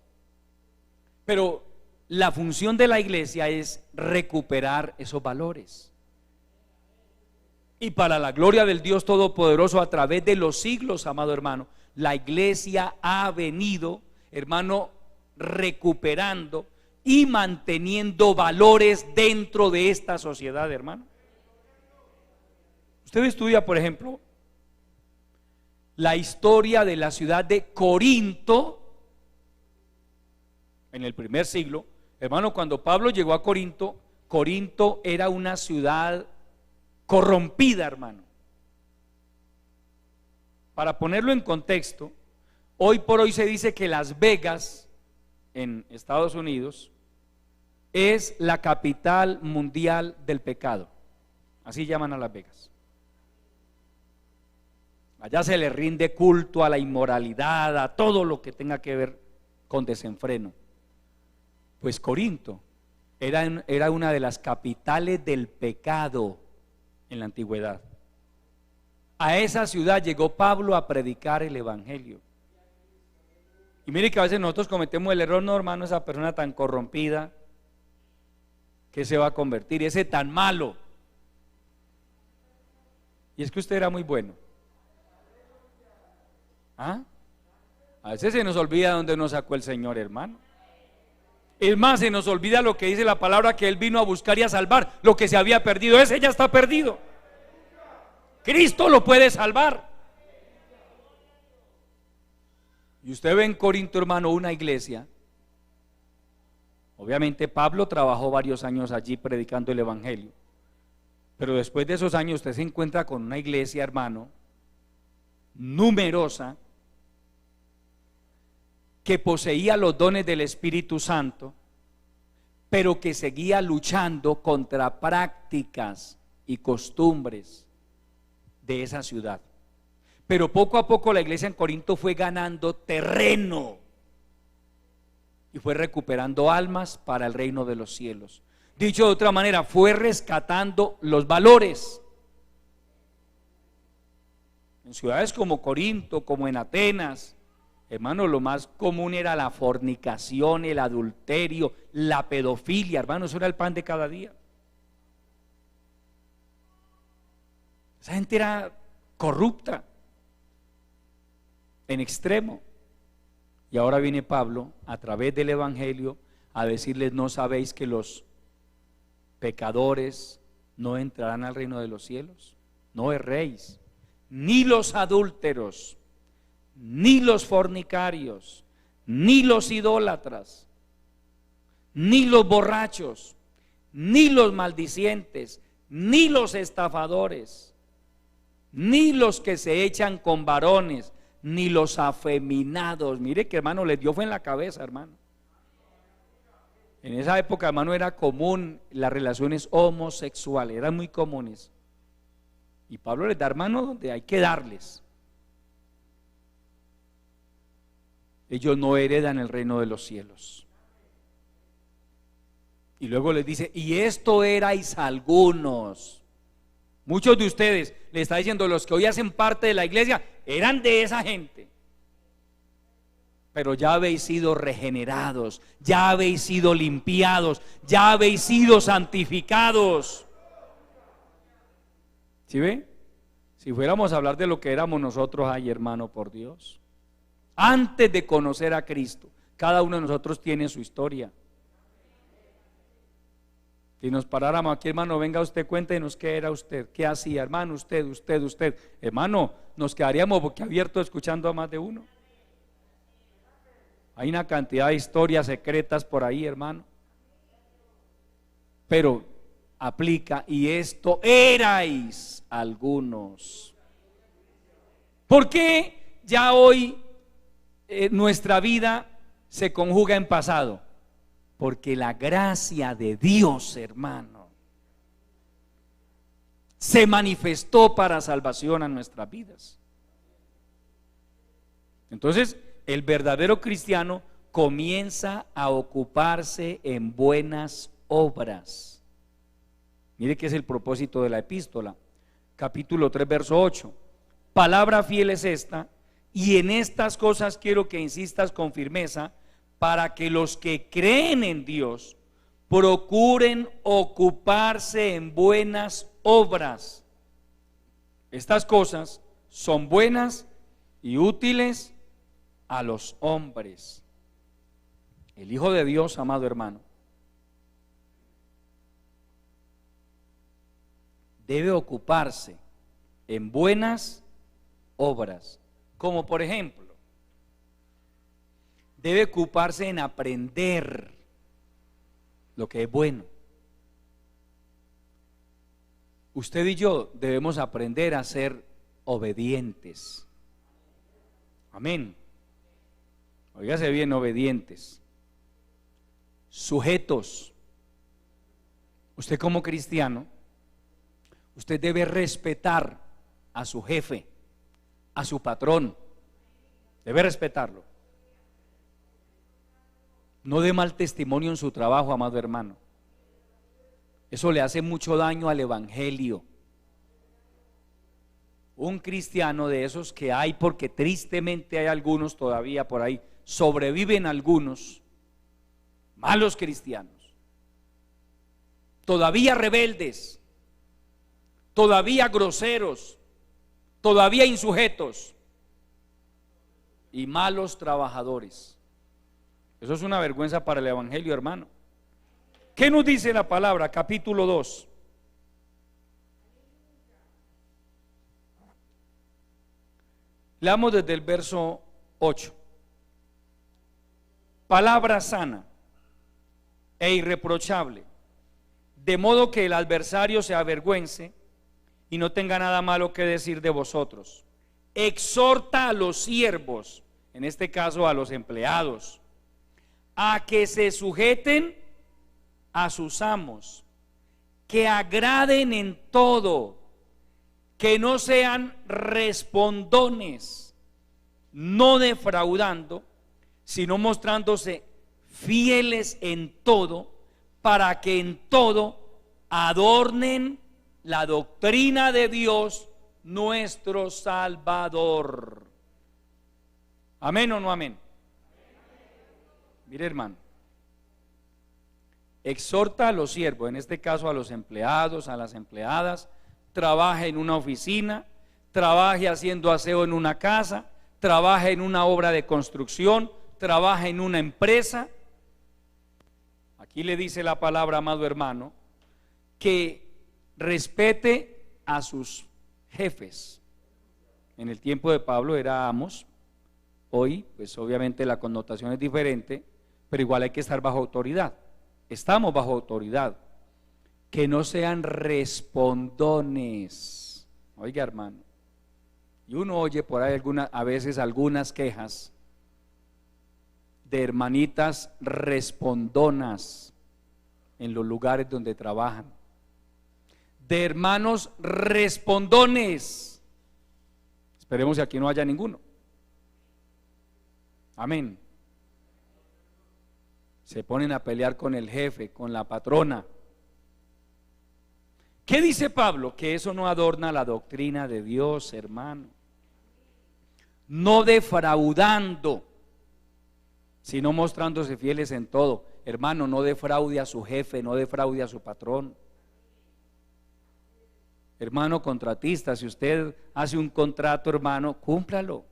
Speaker 1: Pero la función de la iglesia es recuperar esos valores. Y para la gloria del Dios Todopoderoso, a través de los siglos, amado hermano, la iglesia ha venido, hermano, recuperando y manteniendo valores dentro de esta sociedad, hermano. Usted estudia, por ejemplo, la historia de la ciudad de Corinto en el primer siglo. Hermano, cuando Pablo llegó a Corinto, Corinto era una ciudad corrompida, hermano. Para ponerlo en contexto, hoy por hoy se dice que Las Vegas, en Estados Unidos, es la capital mundial del pecado. Así llaman a Las Vegas. Allá se le rinde culto a la inmoralidad, a todo lo que tenga que ver con desenfreno. Pues Corinto era una de las capitales del pecado en la antigüedad. A esa ciudad llegó Pablo a predicar el evangelio. Y mire que a veces nosotros cometemos el error: no, hermano, esa persona tan corrompida, ¿qué se va a convertir? Ese tan malo. Y es que usted era muy bueno. ¿Ah? A veces se nos olvida dónde nos sacó el Señor, hermano. Es más, se nos olvida lo que dice la palabra, que Él vino a buscar y a salvar lo que se había perdido. Ese ya está perdido. Cristo lo puede salvar. Y usted ve en Corinto, hermano, una iglesia. Obviamente Pablo trabajó varios años allí predicando el evangelio, pero después de esos años usted se encuentra con una iglesia, hermano, numerosa, que poseía los dones del Espíritu Santo, pero que seguía luchando contra prácticas y costumbres de esa ciudad. Pero poco a poco la iglesia en Corinto fue ganando terreno y fue recuperando almas para el reino de los cielos. Dicho de otra manera, fue rescatando los valores. En ciudades como Corinto, como en Atenas, hermano, lo más común era la fornicación, el adulterio, la pedofilia, hermano, eso era el pan de cada día. Esa gente era corrupta en extremo. Y ahora viene Pablo a través del evangelio a decirles: ¿no sabéis que los pecadores no entrarán al reino de los cielos? No erréis, ni los adúlteros, ni los fornicarios, ni los idólatras, ni los borrachos, ni los maldicientes, ni los estafadores, ni los que se echan con varones, ni los afeminados. Mire que, hermano, les dio fue en la cabeza, hermano. En esa época, hermano, era común las relaciones homosexuales, eran muy comunes. Y Pablo les da, hermano, donde hay que darles. Ellos no heredan el reino de los cielos. Y luego les dice: y esto erais algunos. Muchos de ustedes, le está diciendo, los que hoy hacen parte de la iglesia, eran de esa gente. Pero ya habéis sido regenerados, ya habéis sido limpiados, ya habéis sido santificados. ¿Sí ve? Si fuéramos a hablar de lo que éramos nosotros, ay, hermano, por Dios. Antes de conocer a Cristo, cada uno de nosotros tiene su historia. Si nos paráramos aquí, hermano, venga usted, cuéntenos qué era usted, qué hacía, hermano, usted. Hermano, nos quedaríamos boquiabiertos escuchando a más de uno. Hay una cantidad de historias secretas por ahí, hermano. Pero aplica, y esto erais algunos. ¿Por qué ya hoy nuestra vida se conjuga en pasado? Porque la gracia de Dios, hermano, se manifestó para salvación a nuestras vidas. Entonces, el verdadero cristiano comienza a ocuparse en buenas obras. Mire que es el propósito de la epístola, capítulo 3, verso 8. Palabra fiel es esta, y en estas cosas quiero que insistas con firmeza, para que los que creen en Dios procuren ocuparse en buenas obras. Estas cosas son buenas y útiles a los hombres. El Hijo de Dios, amado hermano, debe ocuparse en buenas obras, como por ejemplo, debe ocuparse en aprender lo que es bueno. Usted y yo debemos aprender a ser obedientes. Amén. Óigase bien, obedientes, sujetos. Usted como cristiano, usted debe respetar a su jefe, a su patrón. Debe respetarlo. No dé mal testimonio en su trabajo, amado hermano. Eso le hace mucho daño al evangelio. Un cristiano de esos que hay, porque tristemente hay algunos todavía por ahí, sobreviven algunos malos cristianos, todavía rebeldes, todavía groseros, todavía insujetos y malos trabajadores. Eso es una vergüenza para el evangelio, hermano. ¿Qué nos dice la palabra? Capítulo 2. Leamos desde el verso 8. Palabra sana e irreprochable, de modo que el adversario se avergüence y no tenga nada malo que decir de vosotros. Exhorta a los siervos, en este caso a los empleados, a que se sujeten a sus amos, que agraden en todo, que no sean respondones, no defraudando, sino mostrándose fieles en todo, para que en todo adornen la doctrina de Dios nuestro Salvador. ¿Amén o no amén? Mire, hermano, exhorta a los siervos, en este caso a los empleados, a las empleadas, trabaje en una oficina, trabaje haciendo aseo en una casa, trabaje en una obra de construcción, trabaje en una empresa. Aquí le dice la palabra, amado hermano, que respete a sus jefes. En el tiempo de Pablo era amos, hoy pues obviamente la connotación es diferente, pero igual hay que estar bajo autoridad. Estamos bajo autoridad. Que no sean respondones. Oiga, hermano, y uno oye por ahí a veces algunas quejas de hermanitas respondonas en los lugares donde trabajan, de hermanos respondones. Esperemos que aquí no haya ninguno. Amén. Se ponen a pelear con el jefe, con la patrona. ¿Qué dice Pablo? Que eso no adorna la doctrina de Dios, hermano. No defraudando, sino mostrándose fieles en todo. Hermano, no defraude a su jefe, no defraude a su patrón. Hermano contratista, si usted hace un contrato, hermano, cúmplalo.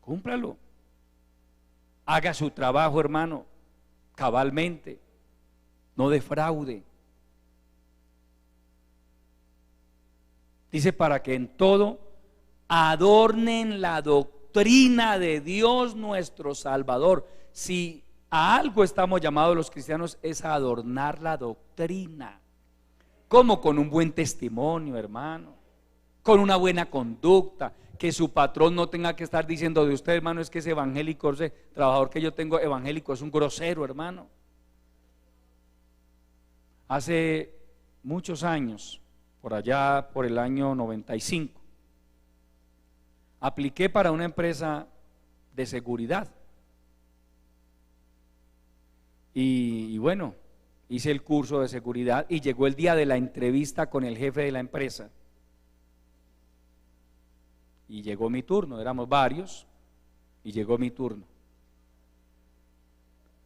Speaker 1: Cúmplalo. Haga su trabajo, hermano, cabalmente. no defraude. Dice, para que en todo adornen la doctrina de Dios nuestro Salvador. Si a algo estamos llamados los cristianos es a adornar la doctrina. ¿Cómo? Con un buen testimonio, hermano, con una buena conducta, que su patrón no tenga que estar diciendo de usted, hermano, es que ese evangélico, ese trabajador que yo tengo evangélico es un grosero, hermano. Hace muchos años, por allá por el año 95, apliqué para una empresa de seguridad y bueno, hice el curso de seguridad y llegó el día de la entrevista con el jefe de la empresa y llegó mi turno, éramos varios y llegó mi turno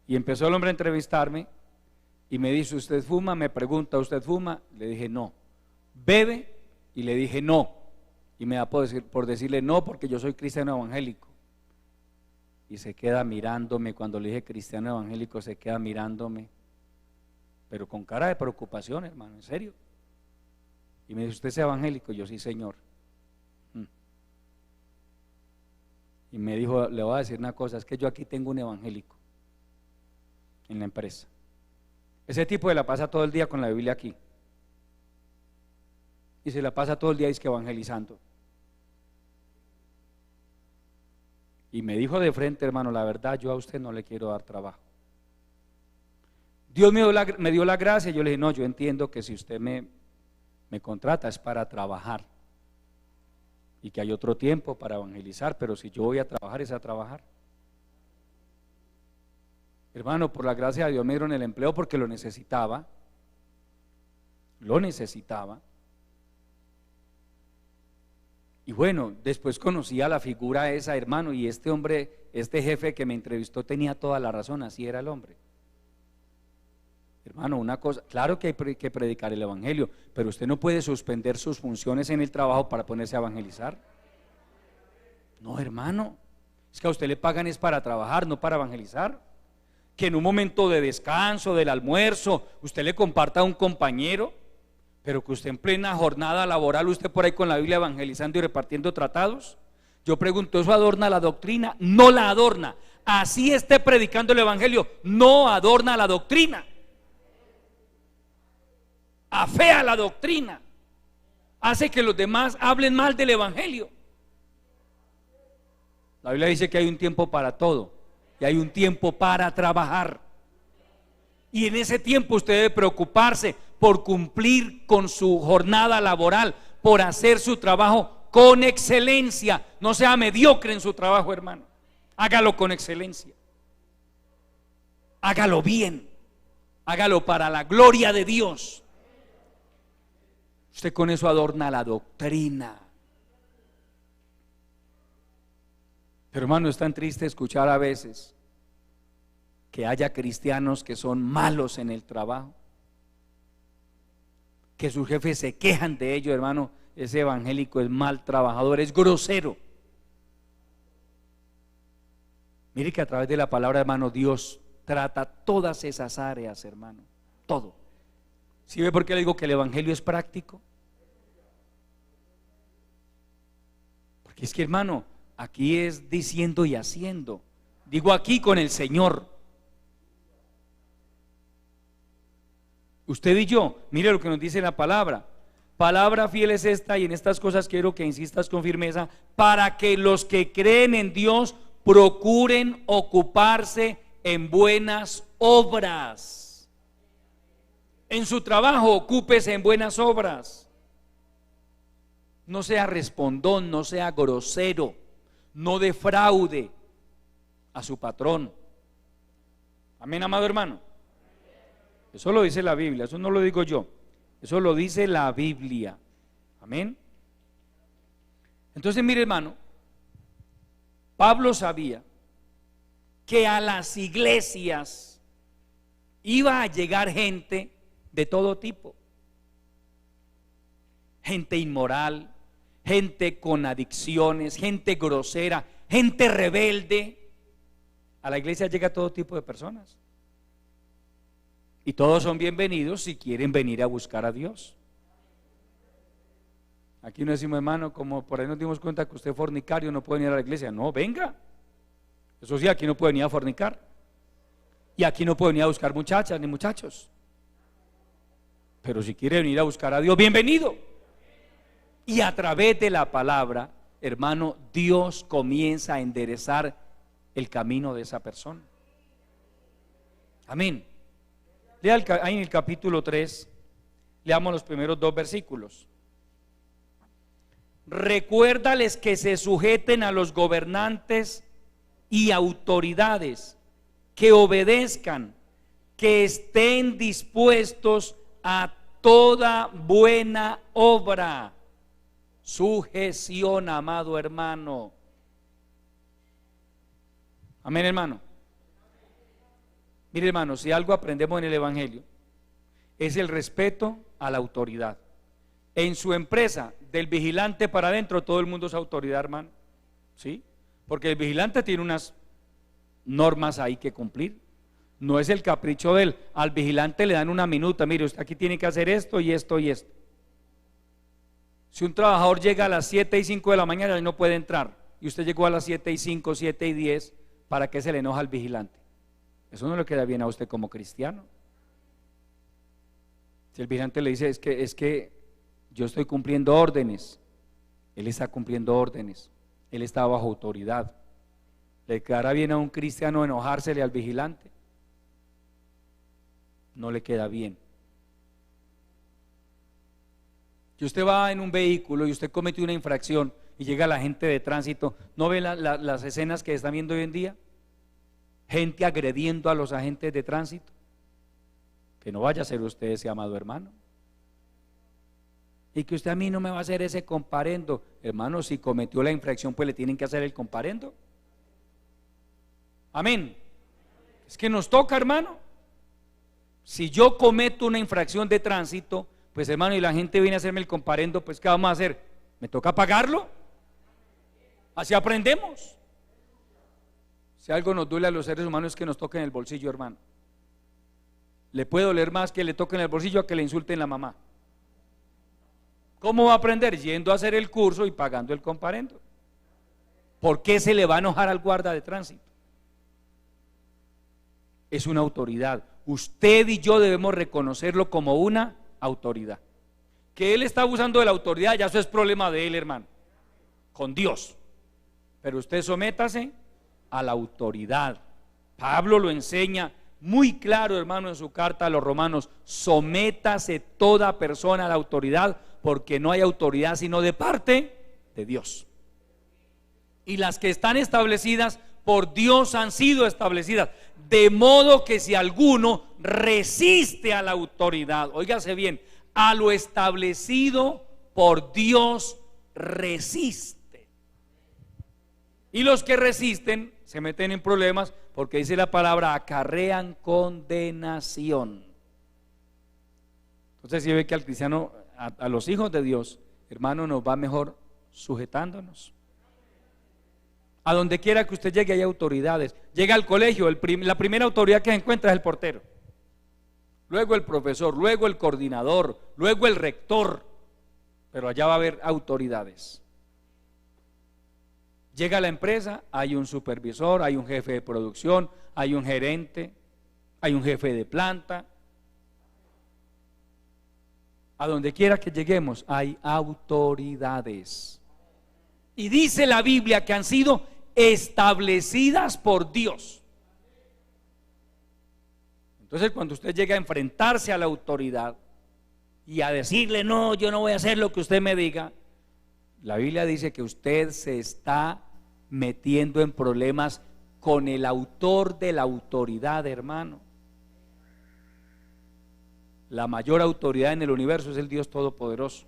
Speaker 1: y empezó el hombre a entrevistarme y me dice, ¿usted fuma? Me pregunta, ¿usted fuma? Le dije no. ¿Bebe? Y le dije no. Y me da por decirle no, porque yo soy cristiano evangélico. Y se queda mirándome. Cuando le dije cristiano evangélico, se queda mirándome, pero con cara de preocupación, hermano, en serio. Y me dice, ¿usted es evangélico? Yo sí, señor. Y me dijo, le voy a decir una cosa, es que yo aquí tengo un evangélico en la empresa. Ese tipo se la pasa todo el día con la Biblia aquí. Y se la pasa todo el día evangelizando. Y me dijo de frente, hermano, la verdad, yo a usted no le quiero dar trabajo. Dios me dio la gracia. Yo le dije, no, yo entiendo que si usted me contrata es para trabajar. Y que hay otro tiempo para evangelizar, pero si yo voy a trabajar es a trabajar. Hermano, por la gracia de Dios me dieron el empleo porque lo necesitaba. Lo necesitaba. Y bueno, después conocí a la figura esa, hermano, y este hombre, este jefe que me entrevistó tenía toda la razón, así era el hombre. Hermano, una cosa, claro que hay que predicar el evangelio, pero usted no puede suspender sus funciones en el trabajo para ponerse a evangelizar. No, hermano, es que a usted le pagan es para trabajar, no para evangelizar. Que en un momento de descanso, del almuerzo, usted le comparta a un compañero, pero que usted en plena jornada laboral, usted por ahí con la Biblia evangelizando y repartiendo tratados. Yo pregunto, ¿eso adorna la doctrina? No la adorna. Así esté predicando el evangelio, no adorna la doctrina. Afea la doctrina, hace que los demás hablen mal del evangelio. La Biblia dice que hay un tiempo para todo y hay un tiempo para trabajar. Y en ese tiempo usted debe preocuparse por cumplir con su jornada laboral, por hacer su trabajo con excelencia. No sea mediocre en su trabajo, hermano. Hágalo con excelencia. Hágalo bien. Hágalo para la gloria de Dios. Usted con eso adorna la doctrina. Pero hermano, es tan triste escuchar a veces que haya cristianos que son malos en el trabajo, que sus jefes se quejan de ello, hermano. Ese evangélico es mal trabajador, es grosero. Mire que a través de la palabra, hermano, Dios trata todas esas áreas, hermano, todo. ¿Sí ve por qué le digo que el evangelio es práctico? Porque es que, hermano, aquí es diciendo y haciendo. Digo aquí con el Señor. Usted y yo, mire lo que nos dice la palabra. Palabra fiel es esta, y en estas cosas quiero que insistas con firmeza, para que los que creen en Dios procuren ocuparse en buenas obras. En su trabajo, ocúpese en buenas obras. No sea respondón, no sea grosero, no defraude a su patrón. Amén, amado hermano. Eso lo dice la Biblia, eso no lo digo yo, eso lo dice la Biblia. Amén. Entonces, mire, hermano, Pablo sabía que a las iglesias iba a llegar gente de todo tipo, gente inmoral, gente con adicciones, gente grosera, gente rebelde. A la iglesia llega todo tipo de personas. Y todos son bienvenidos si quieren venir a buscar a Dios. Aquí no decimos, hermano, como por ahí nos dimos cuenta que usted es fornicario, no puede venir a la iglesia. No, venga. Eso sí, aquí no puede venir a fornicar. Y aquí no puede venir a buscar muchachas ni muchachos. Pero si quiere venir a buscar a Dios, bienvenido. Y a través de la palabra, hermano, Dios comienza a enderezar el camino de esa persona. Amén. Lea ahí en el capítulo 3, leamos los primeros 2 versículos. Recuérdales que se sujeten a los gobernantes y autoridades, que obedezcan, que estén dispuestos a toda buena obra. Sujeción, amado hermano. Amén, hermano. Mire, hermano, si algo aprendemos en el Evangelio es el respeto a la autoridad. En su empresa, del vigilante para adentro, todo el mundo es autoridad, hermano. ¿Sí? Porque el vigilante tiene unas normas ahí que cumplir. No es el capricho de él. Al vigilante le dan una minuta. Mire, usted aquí tiene que hacer esto y esto y esto. Si un trabajador llega a las 7:05 de la mañana, no puede entrar. Y usted llegó a las 7:05, 7:10, ¿para qué se le enoja al vigilante? Eso no le queda bien a usted como cristiano. Si el vigilante le dice, es que yo estoy cumpliendo órdenes, él está cumpliendo órdenes, él está bajo autoridad. ¿Le quedará bien a un cristiano enojársele al vigilante? No le queda bien. Si usted va en un vehículo y usted comete una infracción y llega la gente de tránsito, ¿no ve las escenas que están viendo hoy en día? Gente agrediendo a los agentes de tránsito. Que no vaya a ser usted ese amado hermano. Y que usted a mí no me va a hacer ese comparendo. Hermano, si cometió la infracción, pues le tienen que hacer el comparendo. Amén. Es que nos toca, hermano. Si yo cometo una infracción de tránsito, pues hermano, y la gente viene a hacerme el comparendo, pues ¿qué vamos a hacer? ¿Me toca pagarlo? Así aprendemos. Si algo nos duele a los seres humanos es que nos toque en el bolsillo, hermano. Le puede doler más que le toque en el bolsillo a que le insulten la mamá. ¿Cómo va a aprender? Yendo a hacer el curso y pagando el comparendo. ¿Por qué se le va a enojar al guarda de tránsito? Es una autoridad. Usted y yo debemos reconocerlo como una autoridad. Que él está abusando de la autoridad, ya eso es problema de él, hermano, con Dios. Pero usted sométase a la autoridad. Pablo lo enseña muy claro, hermano, en su carta a los romanos: sométase toda persona a la autoridad, porque no hay autoridad sino de parte de Dios. Y las que están establecidas por Dios han sido establecidas, de modo que si alguno resiste a la autoridad, óigase bien, a lo establecido por Dios resiste. Y los que resisten se meten en problemas, porque dice la palabra, acarrean condenación. Entonces si ve que al cristiano, a los hijos de Dios, hermano, nos va mejor sujetándonos. A donde quiera que usted llegue hay autoridades. Llega al colegio, la primera autoridad que se encuentra es el portero, luego el profesor, luego el coordinador, luego el rector, pero allá va a haber autoridades. Llega a la empresa, hay un supervisor, hay un jefe de producción, hay un gerente, hay un jefe de planta. A donde quiera que lleguemos hay autoridades. Y dice la Biblia que han sido establecidas por Dios. Entonces cuando usted llega a enfrentarse a la autoridad y a decirle, no, yo no voy a hacer lo que usted me diga, la Biblia dice que usted se está metiendo en problemas con el autor de la autoridad, hermano. La mayor autoridad en el universo es el Dios Todopoderoso.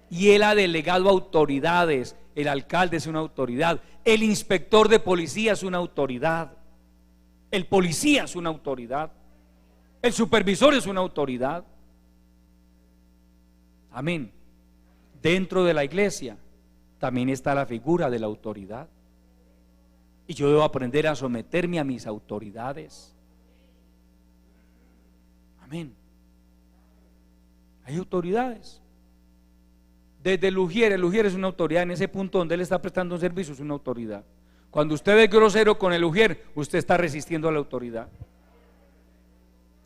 Speaker 1: Y Él ha delegado autoridades. El alcalde es una autoridad, el inspector de policía es una autoridad, el policía es una autoridad, el supervisor es una autoridad. Amén. Dentro de la iglesia también está la figura de la autoridad. Y yo debo aprender a someterme a mis autoridades. Amén. Hay autoridades. Desde el ujier es una autoridad. En ese punto donde él está prestando un servicio es una autoridad. Cuando usted es grosero con el ujier, usted está resistiendo a la autoridad.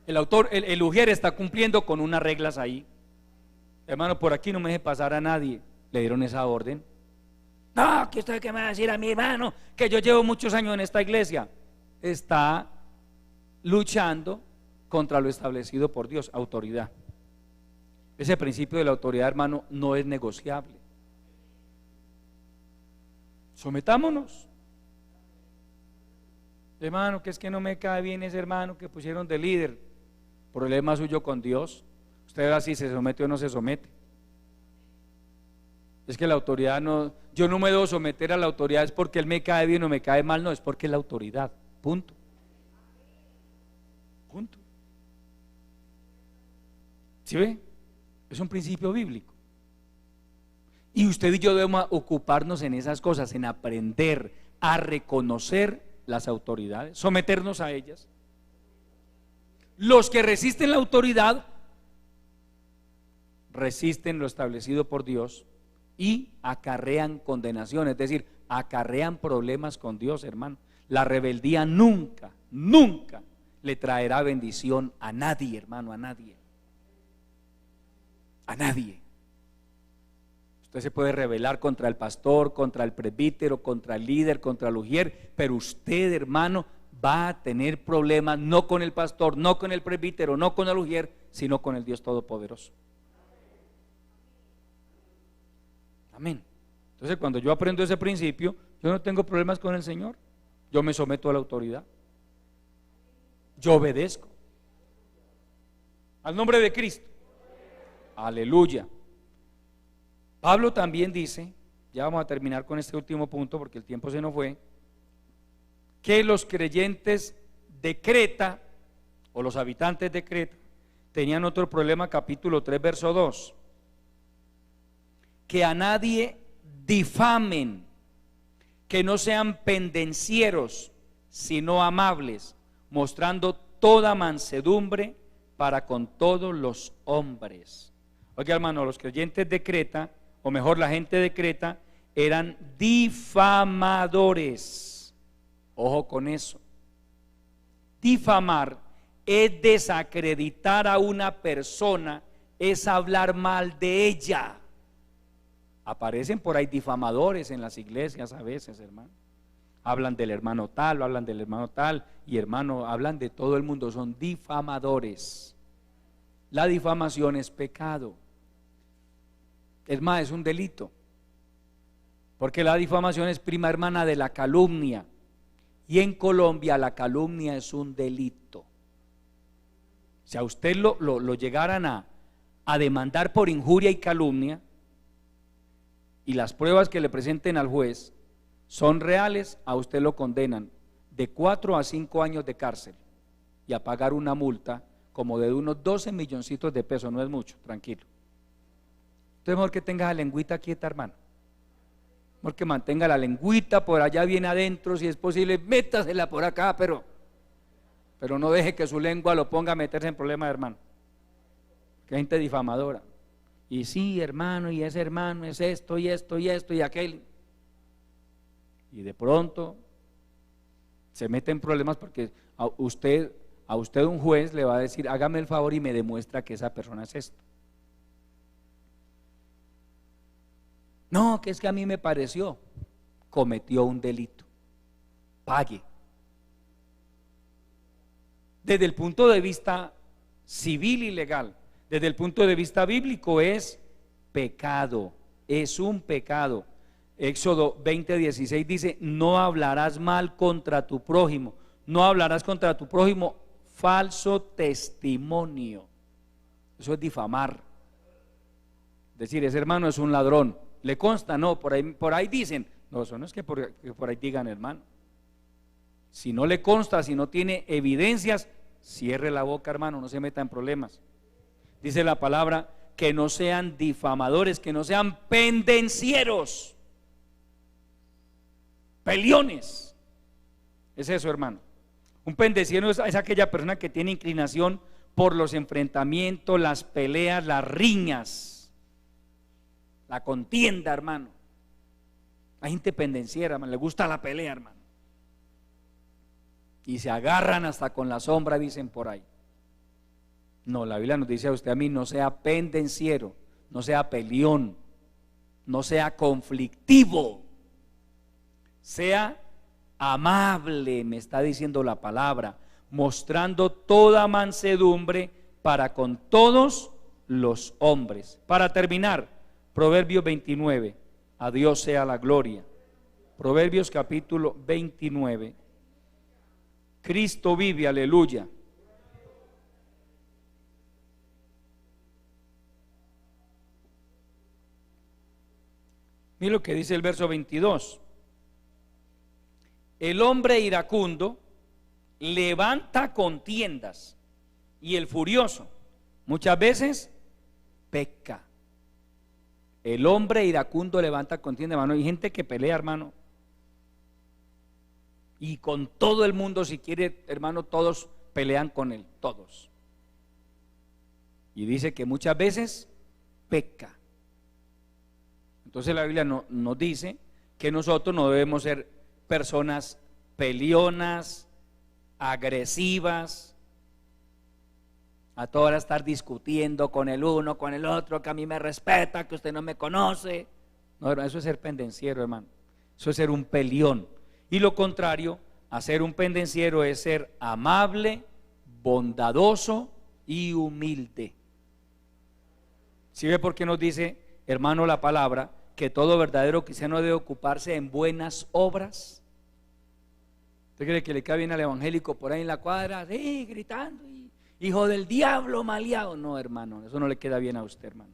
Speaker 1: El ujier está cumpliendo con unas reglas ahí. Hermano, por aquí no me deje pasar a nadie. Le dieron esa orden. No, que usted qué me va a decir a mi hermano, que yo llevo muchos años en esta iglesia. Está luchando contra lo establecido por Dios, autoridad. Ese principio de la autoridad, hermano, no es negociable. Sometámonos. Hermano, que es que no me cae bien ese hermano que pusieron de líder. Problema suyo con Dios. Usted verá si se somete o no se somete. Es que la autoridad no, yo no me debo someter a la autoridad es porque él me cae bien o me cae mal, no, es porque es la autoridad, punto. Punto. ¿Sí ve? Es un principio bíblico. Y usted y yo debemos ocuparnos en esas cosas, en aprender a reconocer las autoridades, someternos a ellas. Los que resisten la autoridad resisten lo establecido por Dios y acarrean condenación, es decir, acarrean problemas con Dios, hermano. La rebeldía nunca, nunca le traerá bendición a nadie, hermano, a nadie. A nadie. Usted se puede rebelar contra el pastor, contra el presbítero, contra el líder, contra el ujier, pero usted, hermano, va a tener problemas no con el pastor, no con el presbítero, no con el ujier, sino con el Dios Todopoderoso. Amén. Entonces, cuando yo aprendo ese principio, yo no tengo problemas con el Señor. Yo me someto a la autoridad. Yo obedezco. Al nombre de Cristo. Aleluya. Pablo también dice, ya vamos a terminar con este último punto porque el tiempo se nos fue, que los creyentes de Creta, o los habitantes de Creta, tenían otro problema, capítulo 3, verso 2. Que a nadie difamen, que no sean pendencieros, sino amables, mostrando toda mansedumbre para con todos los hombres. Oiga, hermano, los creyentes de Creta, o mejor la gente de Creta, eran difamadores. Ojo con eso. Difamar es desacreditar a una persona, es hablar mal de ella. Aparecen por ahí difamadores en las iglesias a veces, hermano. Hablan del hermano tal, hablan del hermano tal, y hermano, hablan de todo el mundo, son difamadores. La difamación es pecado. Es más, es un delito. Porque la difamación es prima hermana de la calumnia. Y en Colombia la calumnia es un delito. Si a usted lo llegaran a demandar por injuria y calumnia, y las pruebas que le presenten al juez son reales, a usted lo condenan de 4 a 5 años de cárcel y a pagar una multa como de unos 12 milloncitos de pesos, no es mucho, tranquilo. Entonces mejor que tenga la lengüita quieta, hermano. Mejor que mantenga la lengüita por allá bien adentro, si es posible, métasela por acá, pero no deje que su lengua lo ponga a meterse en problemas, hermano. Que gente difamadora. Y sí, hermano, y ese hermano es esto y esto y esto y aquel. Y de pronto se mete en problemas porque a usted un juez le va a decir, hágame el favor y me demuestra que esa persona es esto. No, que es que a mí me pareció, cometió un delito, pague. Desde el punto de vista civil y legal, desde el punto de vista bíblico es pecado, es un pecado. Éxodo 20:16 dice, no hablarás mal contra tu prójimo, no hablarás contra tu prójimo falso testimonio. Eso es difamar. Es decir, ese hermano es un ladrón. ¿Le consta? No, por ahí dicen. No, eso no es que por ahí digan, hermano. Si no le consta, si no tiene evidencias, cierre la boca, hermano, no se meta en problemas. Dice la palabra que no sean difamadores, que no sean pendencieros, peliones. Es eso, hermano. Un pendenciero es aquella persona que tiene inclinación por los enfrentamientos, las peleas, las riñas, la contienda, hermano. Hay gente pendenciera, hermano, le gusta la pelea, hermano. Y se agarran hasta con la sombra, dicen por ahí. No, la Biblia nos dice a usted, a mí, no sea pendenciero, no sea peleón, no sea conflictivo, sea amable, me está diciendo la palabra, mostrando toda mansedumbre para con todos los hombres. Para terminar, Proverbios 29, a Dios sea la gloria. Proverbios capítulo 29. Cristo vive, aleluya. Mira lo que dice el verso 22. El hombre iracundo levanta contiendas y el furioso muchas veces peca. El hombre iracundo levanta contiendas, hermano. Hay gente que pelea, hermano, y con todo el mundo, si quiere, hermano, todos pelean con él, todos. Y dice que muchas veces peca. Entonces la Biblia nos dice que nosotros no debemos ser personas peleonas, agresivas, a toda hora estar discutiendo con el uno, con el otro, que a mí me respeta, que usted no me conoce. No, eso es ser pendenciero, hermano. Eso es ser un peleón. Y lo contrario a ser un pendenciero es ser amable, bondadoso y humilde. ¿Sí ve por qué nos dice, hermano, la palabra, que todo verdadero cristiano debe ocuparse en buenas obras? ¿Usted cree que le cae bien al evangélico por ahí en la cuadra, sí, gritando, hijo del diablo, maleado? No, hermano, eso no le queda bien a usted, hermano.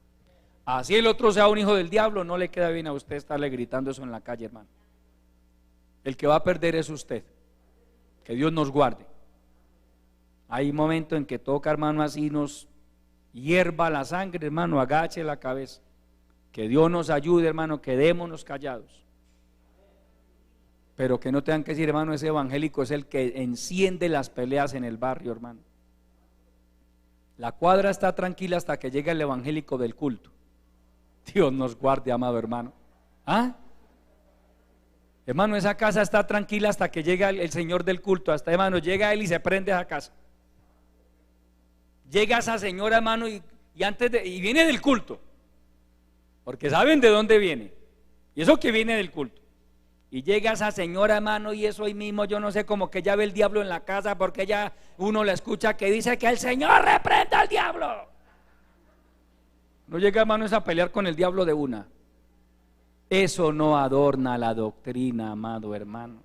Speaker 1: Así el otro sea un hijo del diablo, no le queda bien a usted estarle gritando eso en la calle, hermano. El que va a perder es usted. Que Dios nos guarde. Hay momentos en que toca, hermano, así nos hierva la sangre, hermano, agache la cabeza. Que Dios nos ayude, hermano, quedémonos callados. Pero que no tengan que decir, hermano, ese evangélico es el que enciende las peleas en el barrio, hermano. La cuadra está tranquila hasta que llega el evangélico del culto. Dios nos guarde, amado hermano. ¿Ah? Hermano, esa casa está tranquila hasta que llega el señor del culto. Hasta, hermano, llega él y se prende esa casa. Llega esa señora, hermano, y viene del culto. Porque saben de dónde viene. Y eso que viene del culto. Y llega esa señora, hermano, y eso hoy mismo, yo no sé, como que ya ve el diablo en la casa, porque ya uno la escucha que dice que el Señor reprenda al diablo. No llega, hermano, a pelear con el diablo de una. Eso no adorna la doctrina, amado hermano.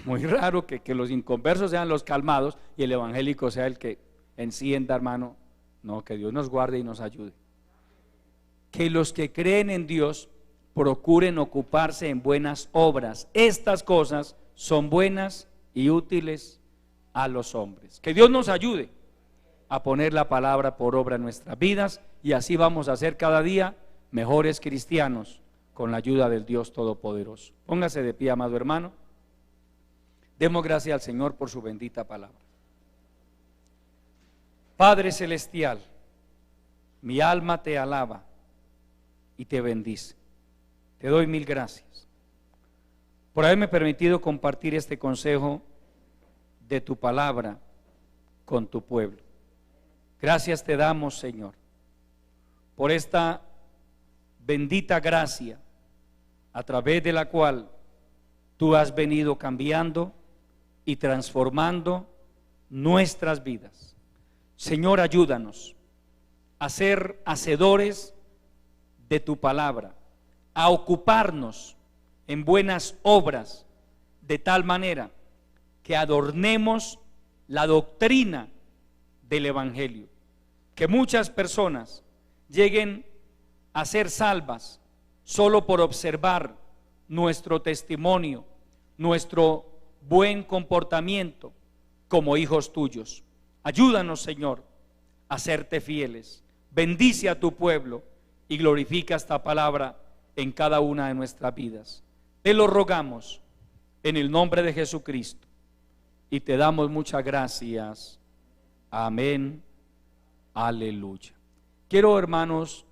Speaker 1: Muy raro que los inconversos sean los calmados y el evangélico sea el que encienda, hermano. No, que Dios nos guarde y nos ayude. Que los que creen en Dios procuren ocuparse en buenas obras. Estas cosas son buenas y útiles a los hombres. Que Dios nos ayude a poner la palabra por obra en nuestras vidas, y así vamos a ser cada día mejores cristianos con la ayuda del Dios Todopoderoso. Póngase de pie, amado hermano. Demos gracias al Señor por su bendita palabra. Padre celestial, mi alma te alaba y te bendice. Te doy mil gracias por haberme permitido compartir este consejo de tu palabra con tu pueblo. Gracias te damos, Señor, por esta bendita gracia a través de la cual tú has venido cambiando y transformando nuestras vidas. Señor, ayúdanos a ser hacedores de tu palabra, a ocuparnos en buenas obras, de tal manera que adornemos la doctrina del evangelio, que muchas personas lleguen a ser salvas solo por observar nuestro testimonio, nuestro buen comportamiento como hijos tuyos. Ayúdanos, Señor, a serte fieles. Bendice a tu pueblo y glorifica esta palabra en cada una de nuestras vidas. Te lo rogamos en el nombre de Jesucristo. y te damos muchas gracias. Amén. Aleluya. Quiero, hermanos,